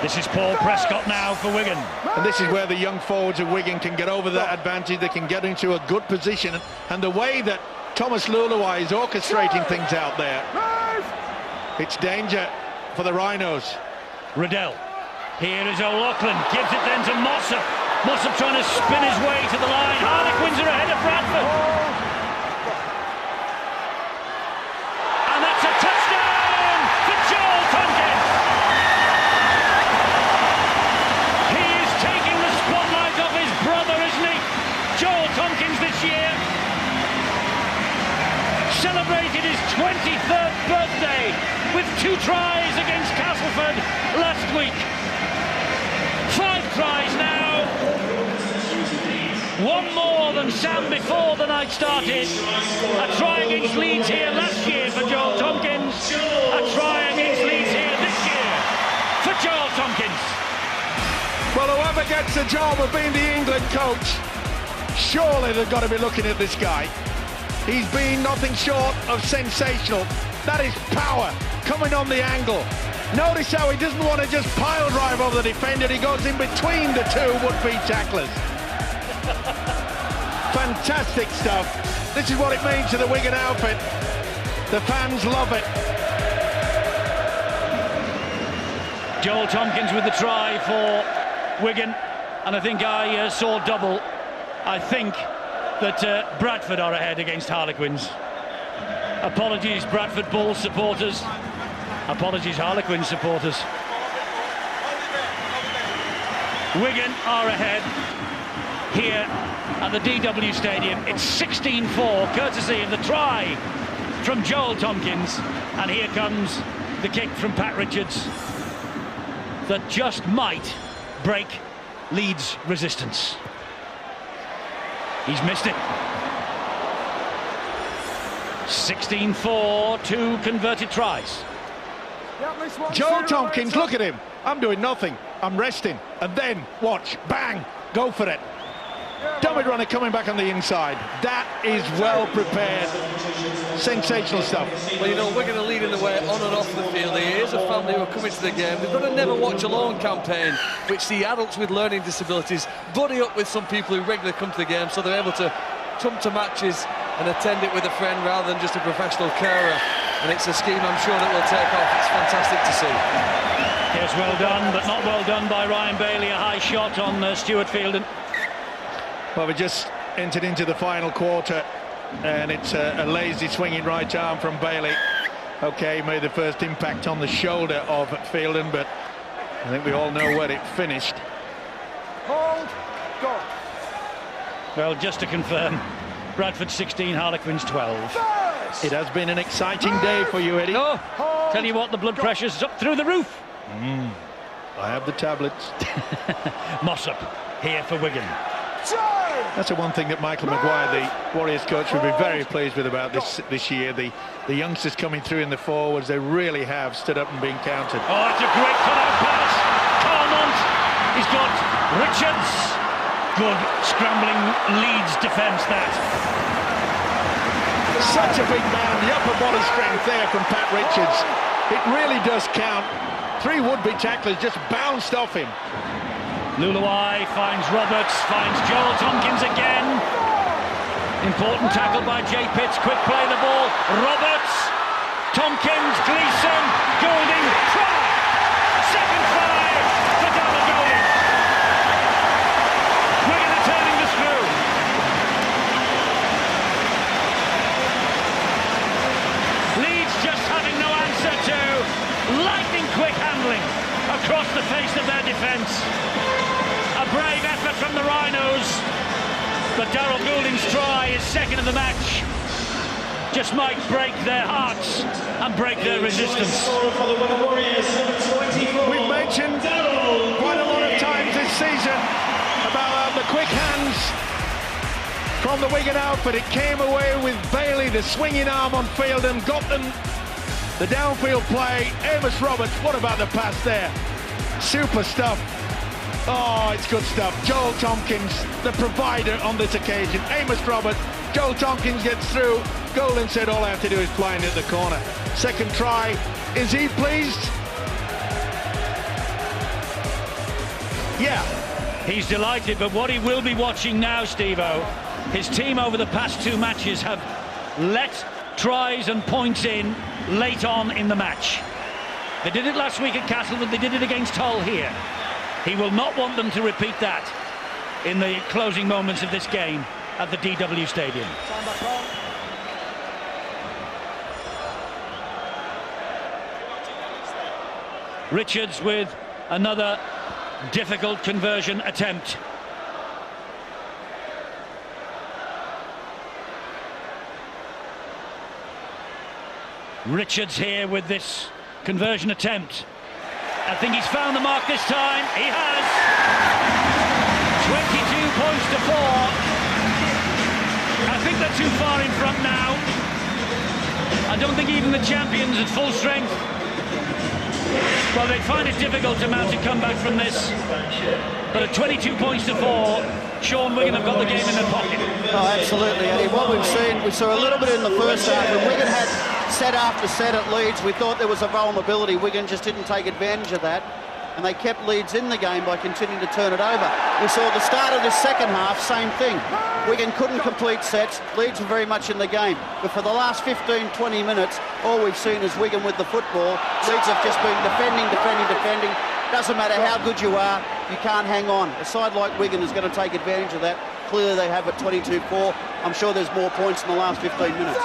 S1: This is Paul Prescott now for Wigan.
S2: And this is where the young forwards of Wigan can get over that advantage. They can get into a good position. And the way that Thomas Luluai is orchestrating things out there, it's danger for the Rhinos.
S1: Riddell. Here is O'Loughlin. Gives it then to Mossop. Mossop trying to spin his way to the line. Harlequins are ahead of Bradford. And that's a touchdown for Joel Tompkins. He is taking the spotlight off his brother, isn't he? Joel Tompkins this year celebrated his 23rd birthday with 2 tries against Castleford last week. 5 tries now. 1 more than Sam before the night started. A try against Leeds here last year for Joel Tompkins. A try against Leeds here this year for Joel Tompkins.
S2: Well, whoever gets the job of being the England coach, surely they've got to be looking at this guy. He's been nothing short of sensational. That is power coming on the angle. Notice how he doesn't want to just pile drive over the defender. He goes in between the 2 would-be tacklers. Fantastic stuff. This is what it means to the Wigan outfit. The fans love it.
S1: Joel Tompkins with the try for Wigan, and I think I saw double. I think that Bradford are ahead against Harlequins. Apologies, Bradford Bulls supporters. Apologies, Harlequins supporters. Wigan are ahead here at the DW Stadium. It's 16-4, courtesy of the try from Joel Tompkins. And here comes the kick from Pat Richards that just might break Leeds' resistance. He's missed it. 16-4, 2 converted tries.
S2: Joel Tompkins, look at him. I'm doing nothing. I'm resting. And then, watch, bang, go for it. Dummy runner coming back on the inside. That is well prepared. Sensational stuff.
S3: Well, you know, we're going to lead in the way on and off the field. There is a family who are coming to the game. They've got a Never Watch Alone campaign, which see adults with learning disabilities buddy up with some people who regularly come to the game, so they're able to come to matches and attend it with a friend rather than just a professional carer. And it's a scheme I'm sure that will take off. It's fantastic to see.
S1: Yes, well done, but not well done by Ryan Bailey. A high shot on Stuart Fielden.
S2: Well, we just entered into the final quarter, and it's a lazy swinging right arm from Bailey. Okay, made the first impact on the shoulder of Fielden, but I think we all know where it finished.
S5: Hold, go.
S1: Well, just to confirm, Bradford 16, Harlequins 12.
S2: It has been an exciting day for you, Eddie.
S1: Oh, tell you what, the blood pressure's up through the roof.
S2: I have the tablets.
S1: Mossop here for Wigan.
S2: That's the one thing that Michael Maguire, the Warriors coach, will be very pleased with about this year. The youngsters coming through in the forwards, they really have stood up and been counted.
S1: Oh, that's a great cut-out pass. Carmont, he's got Richards. Good scrambling Leeds defence, that.
S2: Such a big man, the upper body strength there from Pat Richards. It really does count. 3 would-be tacklers just bounced off him.
S1: Luluai finds Roberts, finds Joel Tompkins again. Important tackle by Jay Pitts, quick play the ball. Roberts, Tompkins, Gleeson, Goulding, try! Second try for Darrell Goulding. Wigan are turning the screw. Leeds just having no answer to lightning quick handling across the face of their defence. A brave effort from the Rhinos, but Darrell Goulding's try, his second of the match, just might break their hearts and break their resistance.
S2: We've mentioned quite a lot of times this season about the quick hands from the Wigan outfit. It came away with Bailey, the swinging arm on field, and got them the downfield play. Amos Roberts, what about the pass there? Super stuff. Oh, it's good stuff. Joel Tompkins, the provider on this occasion. Amos Roberts, Joel Tompkins gets through. Goulding said all I have to do is fly in at the corner. Second try. Is he pleased? Yeah.
S1: He's delighted, but what he will be watching now, Steve-O, his team over the past 2 matches have let tries and points in late on in the match. They did it last week at Castleford, they did it against Hull here. He will not want them to repeat that in the closing moments of this game at the DW Stadium. Richards with another difficult conversion attempt. Richards here with this conversion attempt. I think he's found the mark this time. He has. 22 points to 4. I think they're too far in front now. I don't think even the champions at full strength, well, they'd find it difficult to mount a comeback from this. But at 22 points to 4, Sean, Wigan have got the game in their pocket.
S4: Oh, absolutely, Eddie. What we've seen, we saw a little bit in the first half when Wigan had set after set at Leeds. We thought there was a vulnerability. Wigan just didn't take advantage of that, and they kept Leeds in the game by continuing to turn it over. We saw at the start of this second half, same thing. Wigan couldn't complete sets. Leeds were very much in the game. But for the last 15, 20 minutes, all we've seen is Wigan with the football. Leeds have just been defending. Doesn't matter how good you are, you can't hang on. A side like Wigan is going to take advantage of that. Clearly they have at 22-4. I'm sure there's more points in the last 15 minutes.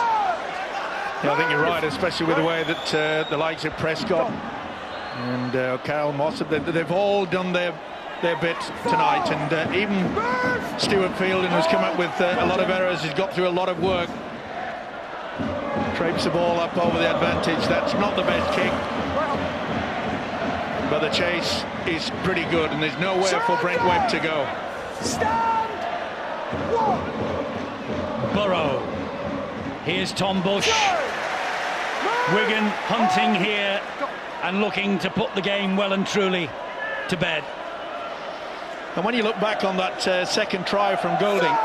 S2: Yeah, I think you're right, especially with the way that the likes of Prescott and Kyle Moss, they've all done their bit tonight, and even Stuart Fielding has come up with a lot of errors. He's got through a lot of work. Traipse the ball up over the advantage. That's not the best kick, but the chase is pretty good, and there's nowhere for Brent Webb to go.
S5: Stand! One!
S1: Burrow. Here's Tom Bush. Wigan hunting here and looking to put the game well and truly to bed.
S2: And when you look back on that second try from Golding,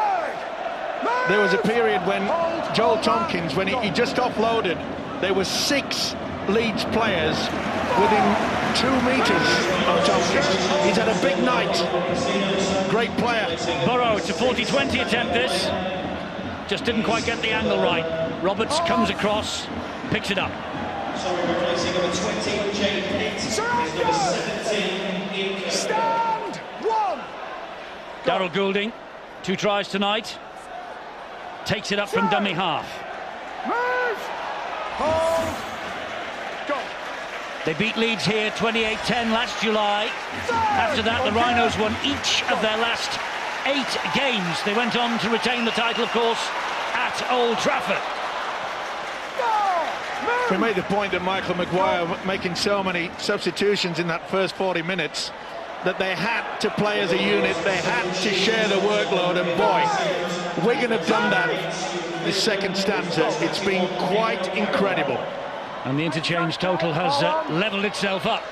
S2: there was a period when Joel Tompkins, when he just offloaded, there were 6 Leeds players within 2 meters of Tompkins. He's had a big night. Great player.
S1: Burrow, it's a 40-20 attempt this. Just didn't quite get the angle right. Roberts comes across, picks it up.
S5: Stand! One!
S1: Darryl Goulding, 2 tries tonight. Takes it up from dummy half.
S5: Move! Hold! Go!
S1: They beat Leeds here 28-10 last July. After that, the Rhinos won each of their last 8 games. They went on to retain the title, of course, at Old Trafford.
S2: We made the point that Michael Maguire making so many substitutions in that first 40 minutes that they had to play as a unit, they had to share the workload, and boy, Wigan have done that this second stanza. It's been quite incredible.
S1: And the interchange total has levelled itself up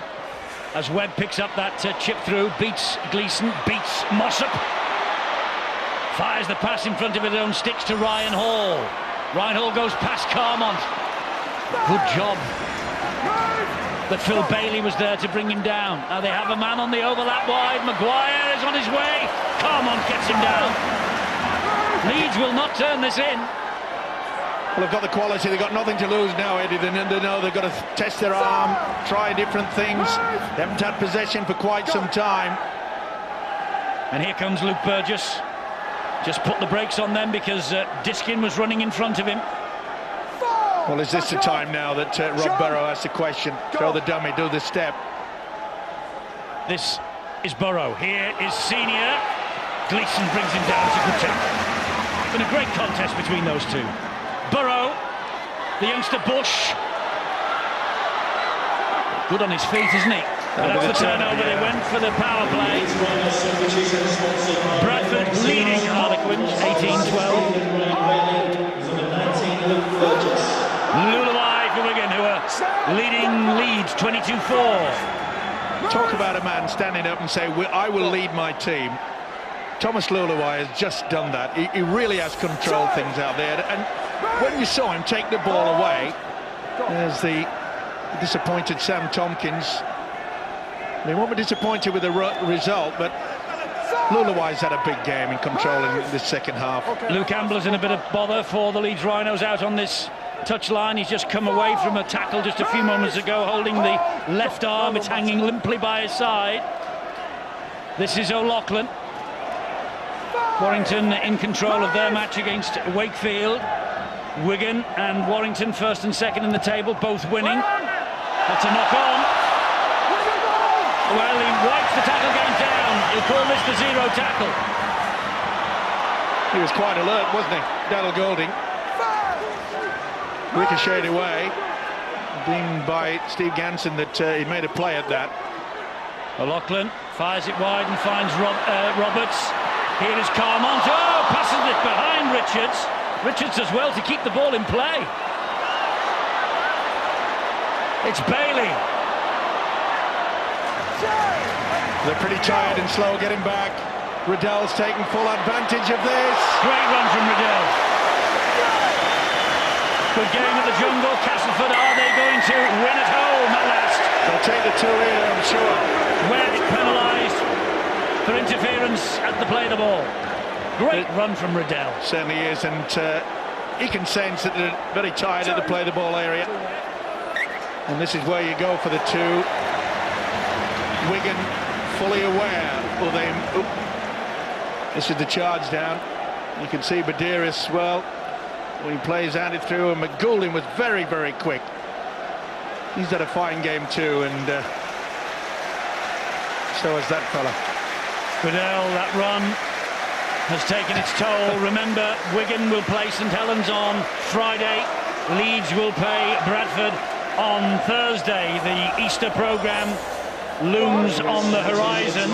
S1: as Webb picks up that chip through, beats Gleeson, beats Mossop, fires the pass in front of his own sticks to Ryan Hall. Ryan Hall goes past Carmont. Good job that Phil Bailey was there to bring him down. Now they have a man on the overlap wide. Maguire is on his way. Carmont gets him down. Leeds will not turn this in.
S2: Well, they've got the quality, they've got nothing to lose now, Eddie. They know they've got to test their arm, try different things. They haven't had possession for quite some time.
S1: And here comes Luke Burgess. Just put the brakes on them because Diskin was running in front of him.
S2: Well, is this the time now that Rob Burrow has to question? Throw the dummy, do the step.
S1: This is Burrow. Here is Senior. Gleeson brings him down. It's a good tackle. It's been a great contest between those two. Burrow, the youngster Bush. Good on his feet, isn't he? But that's the turnover. They went for the power play. Bradford leading Harlequins 18-12. Luluai for Wigan, who are leading Leeds 22-4.
S2: Talk about a man standing up and say, I will lead my team. Thomas Luluai has just done that. He really has controlled things out there. And when you saw him take the ball away, there's the disappointed Sam Tompkins. They won't be disappointed with the result, but Lulawai's had a big game in controlling the second half.
S1: Luke Campbell is in a bit of bother for the Leeds Rhinos out on this touchline. He's just come away from a tackle just a few moments ago, holding the left arm. It's hanging limply by his side. This is O'Loughlin. Warrington in control of their match against Wakefield. Wigan and Warrington first and second in the table, both winning. That's a knock on. Well, he wipes the tackle game down. He'll call this the zero tackle.
S2: He was quite alert, wasn't he? Daryl Golding. Ricocheted away. Deemed by Steve Ganson that he made a play at that.
S1: O'Loughlin fires it wide and finds Roberts. Here is Carmont. Oh, passes it behind Richards. Richards does well to keep the ball in play. It's Bailey.
S2: They're pretty tired and slow getting back. Riddell's taking full advantage of this.
S1: Great run from Riddell. Good game at the Jungle. Castleford, are they going to win at home at last?
S2: They'll take the 2 here, I'm sure.
S1: Where it's penalised for interference at the play of the ball. Great run from Riddell.
S2: Certainly is, and he can sense that they're very tired at the play of the ball area. And this is where you go for the 2. Wigan fully aware. This is the charge down. You can see Badiris, well, when he plays out it through, and McGoulding was very, very quick. He's had a fine game too, and so has that fella.
S1: Riddell, that run has taken its toll. Remember, Wigan will play St Helens on Friday. Leeds will play Bradford on Thursday. The Easter programme looms on the horizon.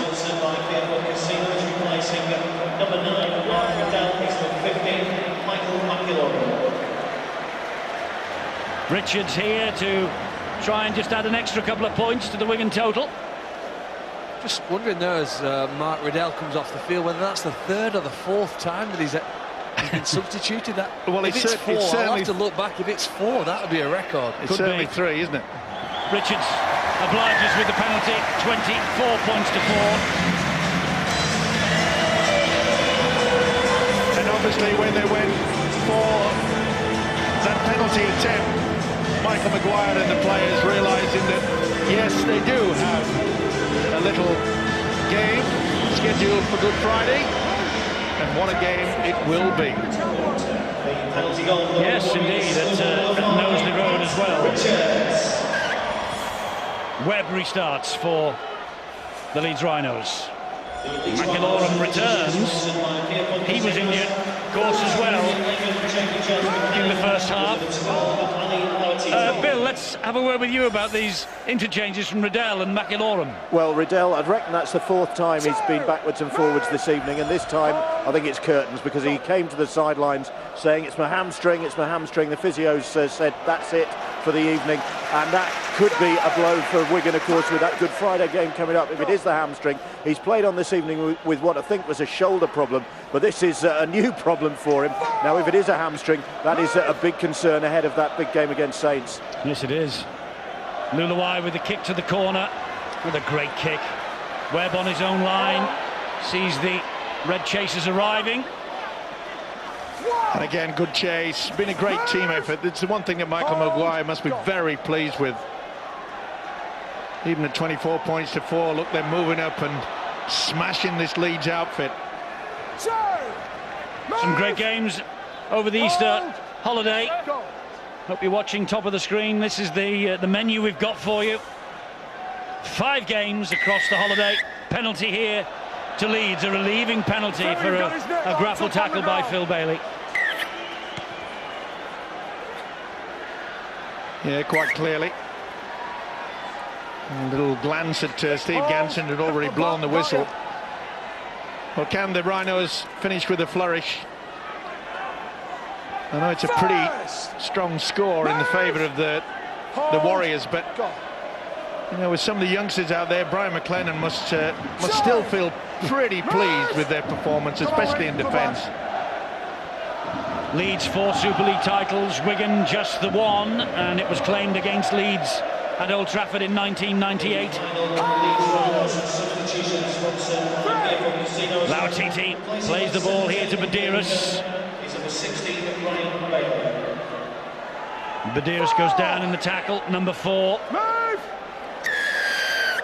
S1: Richards here to try and just add an extra couple of points to the Wigan total.
S3: Just wondering there as Mark Riddell comes off the field whether that's the 3rd or the 4th time that he's been substituted. That
S2: well,
S3: if it's 4, I'll have to look back. If it's 4, that would be a record.
S2: It's certainly 3, isn't it?
S1: Richards obliges with the penalty. 24 points to 4.
S2: And obviously when they went for that penalty attempt, Michael Maguire and the players realising that yes, they do have a little game scheduled for Good Friday, and what a game it will be.
S1: Yes, indeed, at Knowsley Road as well. Webb restarts for the Leeds Rhinos. McIlorum returns. He was injured, of course, as well in the first half. Bill, let's have a word with you about these interchanges from Riddell and McIlorum.
S6: Well, Riddell, I'd reckon that's the 4th time he's been backwards and forwards this evening, and this time I think it's curtains, because he came to the sidelines saying it's my hamstring, it's my hamstring. The physios said that's it for the evening, and that could be a blow for Wigan, of course, with that Good Friday game coming up. If it is the hamstring, he's played on this evening with what I think was a shoulder problem, but this is a new problem for him. Now, if it is a hamstring, that is a big concern ahead of that big game against Saints.
S1: Yes, it is. Lulawai with the kick to the corner, with a great kick. Webb on his own line, sees the red chasers arriving.
S2: And again, good chase. Been a great team effort. It's the one thing that Michael Maguire must be very pleased with. Even at 24 points to 4, look, they're moving up and smashing this Leeds outfit.
S1: Some great games over the Easter holiday. Hope you're watching top of the screen. This is the menu we've got for you. 5 games across the holiday. Penalty here to Leeds, a relieving penalty for a grapple tackle by Phil Bailey.
S2: Yeah, quite clearly. A little glance at Steve Ganson had already blown the whistle. Well, can the Rhinos finish with a flourish? I know it's a pretty strong score in the favour of the Warriors, but you know, with some of the youngsters out there, Brian McLennan must still feel pretty pleased with their performance, especially in defence.
S1: Leeds 4 Super League titles, Wigan just the 1, and it was claimed against Leeds at Old Trafford in 1998. Lautiti plays the ball here to Badiris. Badiris goes down in the tackle, number 4.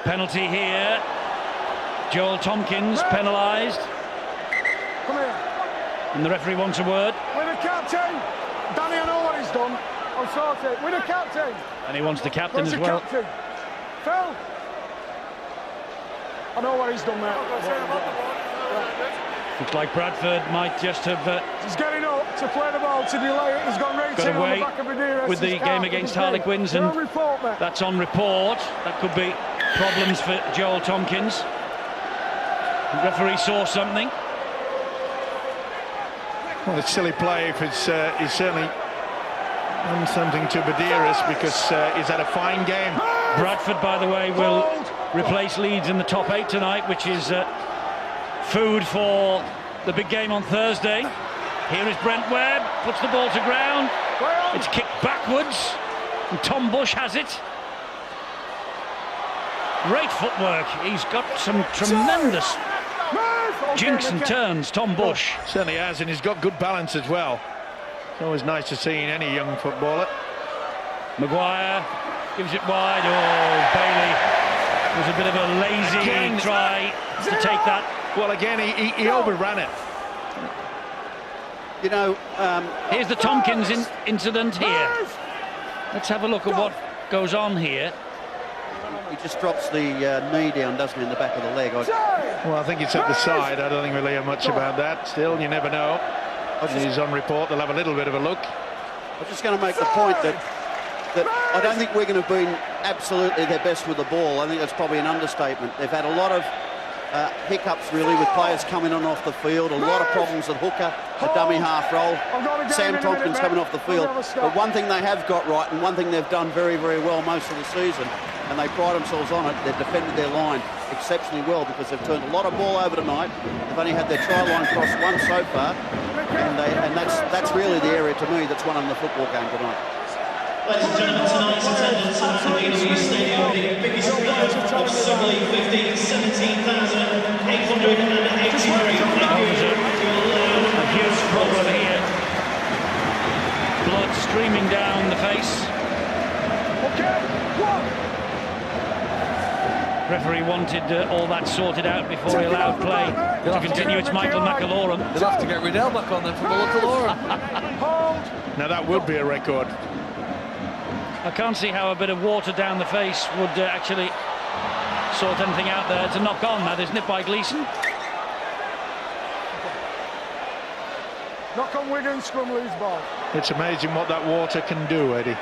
S1: Penalty here. Joel Tompkins penalised.
S5: Come here.
S1: And the referee wants a word.
S5: With the captain. Danny, I know what he's done. I'll sort it. With the captain.
S1: And he wants the captain
S5: Where's
S1: as
S5: the
S1: well.
S5: Captain? Phil. I know what he's done, mate.
S1: Looks like Bradford might just have
S5: He's getting up to play the ball to delay it. He's gone right
S1: got
S5: in on
S1: away
S5: the back of Badiris.
S1: with the game against Harlequins, and that's on report. That could be problems for Joel Tompkins. The referee saw something.
S2: Well, it's silly play if it's he's certainly done something to Badiris, because he's had a fine game.
S1: Bradford, by the way, will replace Leeds in the top 8 tonight, which is food for the big game on Thursday. Here is Brent Webb, puts the ball to ground. It's kicked backwards, and Tom Bush has it. Great footwork. He's got some tremendous jinks and turns, Tom Bush.
S2: Certainly has, and he's got good balance as well. It's always nice to see in any young footballer.
S1: Maguire gives it wide. Oh, Bailey was a bit of a lazy try to take that.
S2: Well, again, he overran it.
S4: You know,
S1: here's the Tompkins incident here. Let's have a look at what goes on here.
S4: He just drops the knee down, doesn't he, in the back of the leg.
S2: Well, I think it's at the side. I don't think we'll hear much about that. Still, you never know. He's on report. They'll have a little bit of a look.
S4: I was just going to make the point that I don't think Wigan have been absolutely their best with the ball. I think that's probably an understatement. They've had a lot of hiccups, really, with players coming on off the field. A lot of problems at hooker, a dummy half roll. Sam Tompkins coming off the field. But one thing they have got right, and one thing they've done very, very well most of the season, and they pride themselves on it, they've defended their line exceptionally well, because they've turned a lot of ball over tonight. They've only had their try line cross once so far, and that's really the area, to me, that's won in the football game tonight.
S8: Ladies and gentlemen, tonight's attendance at the BMW Stadium, the biggest crowd of Summer League 15, 17,883.
S1: A huge problem here. Blood streaming down the face. Referee wanted all that sorted out before he allowed play to continue. It's Michael McAlorum.
S3: They'll have to get Riddell back on then from McAlorum.
S2: Now that would be a record.
S1: I can't see how a bit of water down the face would actually sort anything out there. It's a knock on, that, isn't it, by Gleeson?
S5: Knock on Wigan, scrum, lose ball.
S2: It's amazing what that water can do, Eddie.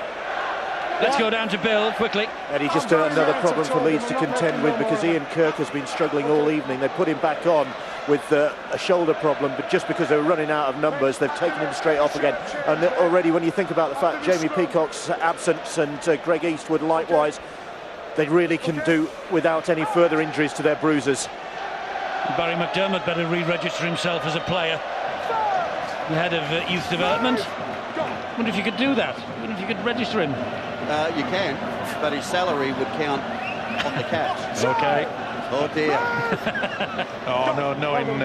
S1: Let's go down to Bill quickly.
S6: Eddie, just another problem for Leeds to contend with, because Ian Kirk has been struggling all evening. They put him back on with a shoulder problem, but just because they were running out of numbers, they've taken him straight off again. And already, when you think about the fact Jamie Peacock's absence and Greg Eastwood likewise, they really can do without any further injuries to their bruisers.
S1: Barry McDermott better re-register himself as a player. The head of youth development. I wonder if you could do that. I wonder if you could register him.
S4: You can, but his salary would count on the catch.
S1: Okay.
S4: Oh dear.
S2: Oh no, knowing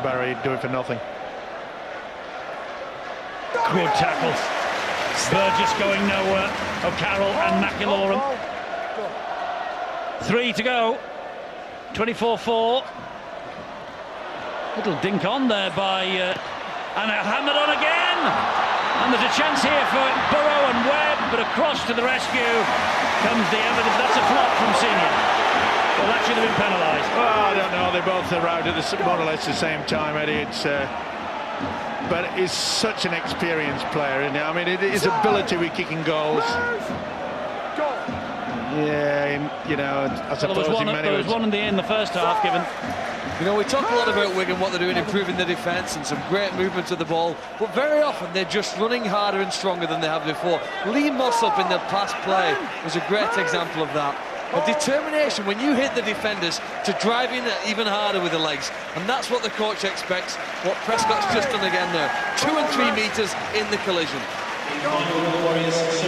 S2: Barry, he'd do it for nothing.
S1: Good tackle. Burgess going nowhere. O'Carroll and McAlorum. 3 to go. 24-4. Little dink on there by and hammered on again. And there's a chance here for Burrow and Webb, but across to the rescue comes the evidence. That's a flop from Senior. Well, that should have been penalised.
S2: Well, I don't know. They both arrived at more or less the same time, Eddie. But he's such an experienced player, isn't he? I mean, his ability with kicking goals. Yeah, you know, I suppose
S1: there was one in the first half given.
S3: You know, we talk a lot about Wigan, what they're doing, improving the defence and some great movement to the ball, but very often they're just running harder and stronger than they have before. Lee Mossop in the past play was a great example of that. A determination when you hit the defenders to drive in even harder with the legs, and that's what the coach expects. What Prescott's just done again there. 2 and 3 metres in the collision.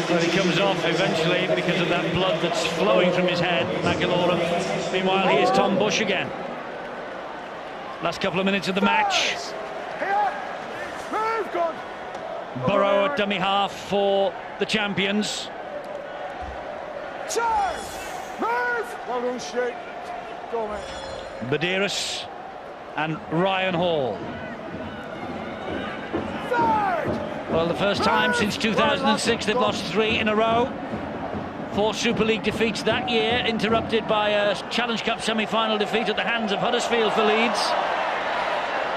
S1: Well, he comes off eventually because of that blood that's flowing from his head, McIlroy. Meanwhile, here's Tom Bush again. Last couple of minutes of the match. Burrow at dummy half for the champions.
S5: Well done, Stu. Go, mate.
S1: Badiris and Ryan Hall. Well, the first time since 2006 they've lost 3 in a row. 4 Super League defeats that year, interrupted by a Challenge Cup semi-final defeat at the hands of Huddersfield for Leeds.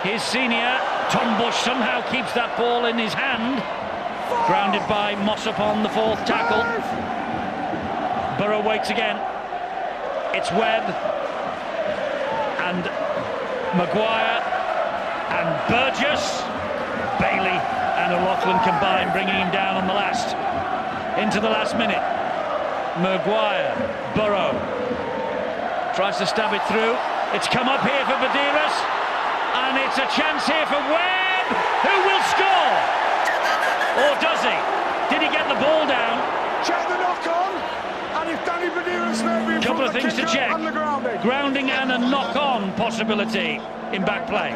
S1: His senior, Tom Bush, somehow keeps that ball in his hand. Grounded by Mossop on the 4th tackle. Burrow waits again. It's Webb and Maguire and Burgess. Bailey and O'Loughlin combined, bringing him down on the last. Into the last minute. Maguire, Burrow tries to stab it through. It's come up here for Badiris, and it's a chance here for Webb, who will score. Or does he? Did he get the ball down?
S5: Check the knock on, and if Danny Badiris may be in
S1: Couple of
S5: front
S1: things to check.
S5: and the grounding.
S1: Grounding and a knock-on possibility in back play.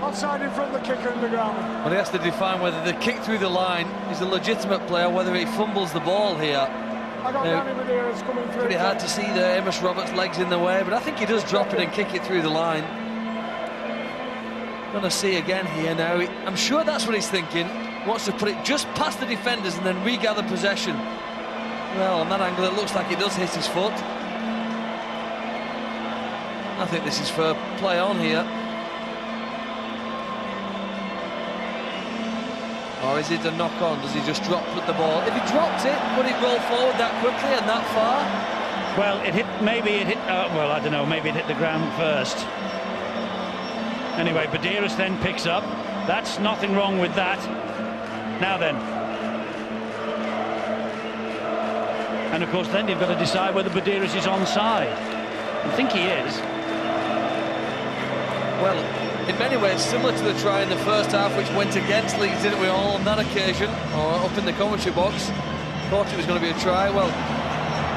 S5: Offside in front of the kicker and the grounding.
S3: Well, he has to define whether the kick through the line is a legitimate play or whether he fumbles the ball here.
S5: I got Danny Badiris coming through.
S3: Pretty hard to see the Amos Roberts' legs in the way, but I think he does drop it and kick it through the line. Gonna see again here now. I'm sure that's what he's thinking. Wants to put it just past the defenders and then regather possession. Well, on that angle, it looks like it does hit his foot. I think this is fair play on here. Or is it a knock-on? Does he just drop the ball? If he dropped it, would it roll forward that quickly and that far?
S1: Well, it hit. Maybe it hit. Well, I don't know. Maybe it hit the ground first. Anyway, Badiris then picks up. That's nothing wrong with that. Now then. And of course, then you've got to decide whether Badiris is onside. I think he is.
S3: Well, in many ways, similar to the try in the first half, which went against Leeds, didn't we all, on that occasion, or up in the commentary box. Thought it was going to be a try. Well,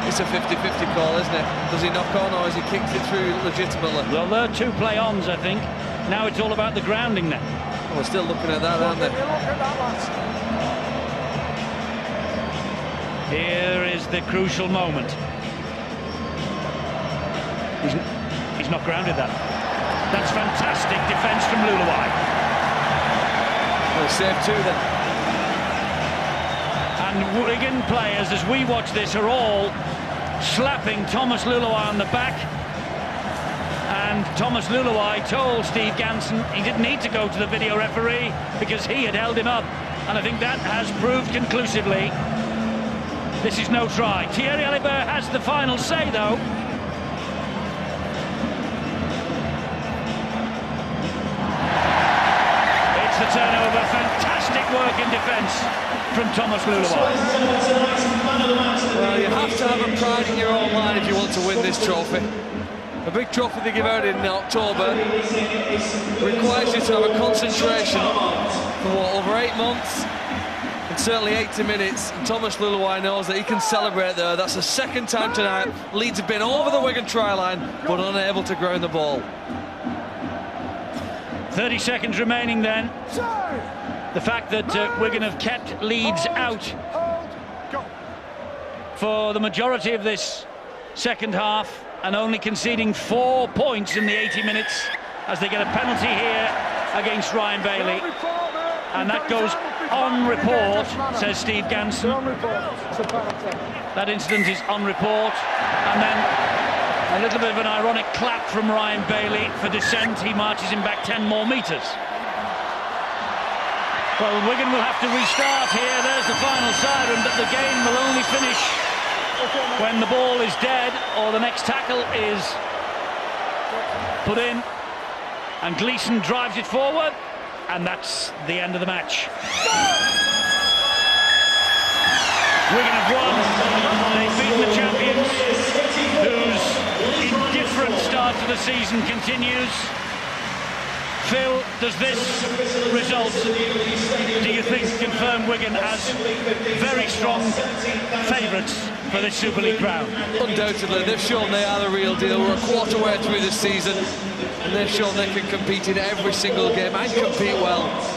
S3: it's a 50-50 call, isn't it? Does he knock on, or has he kicked it through legitimately?
S1: Well, there are 2 play-ons, I think. Now it's all about the grounding then.
S3: We're still looking at that, aren't they?
S1: Here is the crucial moment. He's not grounded that. That's fantastic defence from Luluai.
S3: Well, save 2 then.
S1: And Wigan players, as we watch this, are all slapping Thomas Luluai on the back. And Thomas Luluai told Steve Ganson he didn't need to go to the video referee because he had held him up. And I think that has proved conclusively this is no try. Thierry Alibert has the final say, though. It's the turnover. Fantastic work in defence from Thomas Luluai.
S3: Well, you have to have a pride in your own line if you want to win this trophy. A big trophy they give out in October requires you to have a concentration for what, over 8 months and certainly 80 minutes. And Thomas Luluai knows that he can celebrate there. That's the 2nd time tonight Leeds have been over the Wigan try line but unable to ground the ball.
S1: 30 seconds remaining then. The fact that Wigan have kept Leeds out for the majority of this second half and only conceding 4 points in the 80 minutes as they get a penalty here against Ryan Bailey. And that goes on report, says Steve Ganson. That incident is on report. And then a little bit of an ironic clap from Ryan Bailey for dissent. He marches him back 10 more metres. Well, Wigan will have to restart here. There's the final siren, but the game will only finish when the ball is dead or the next tackle is put in. And Gleeson drives it forward, and that's the end of the match. Wigan have won. They've beaten the champions, whose indifferent start to the season continues. Phil, does this result, do you think, confirm Wigan as very strong favourites for this Super League crown?
S3: Undoubtedly, they've shown they are the real deal. We're a quarter way through this season, and they've shown they can compete in every single game and compete well.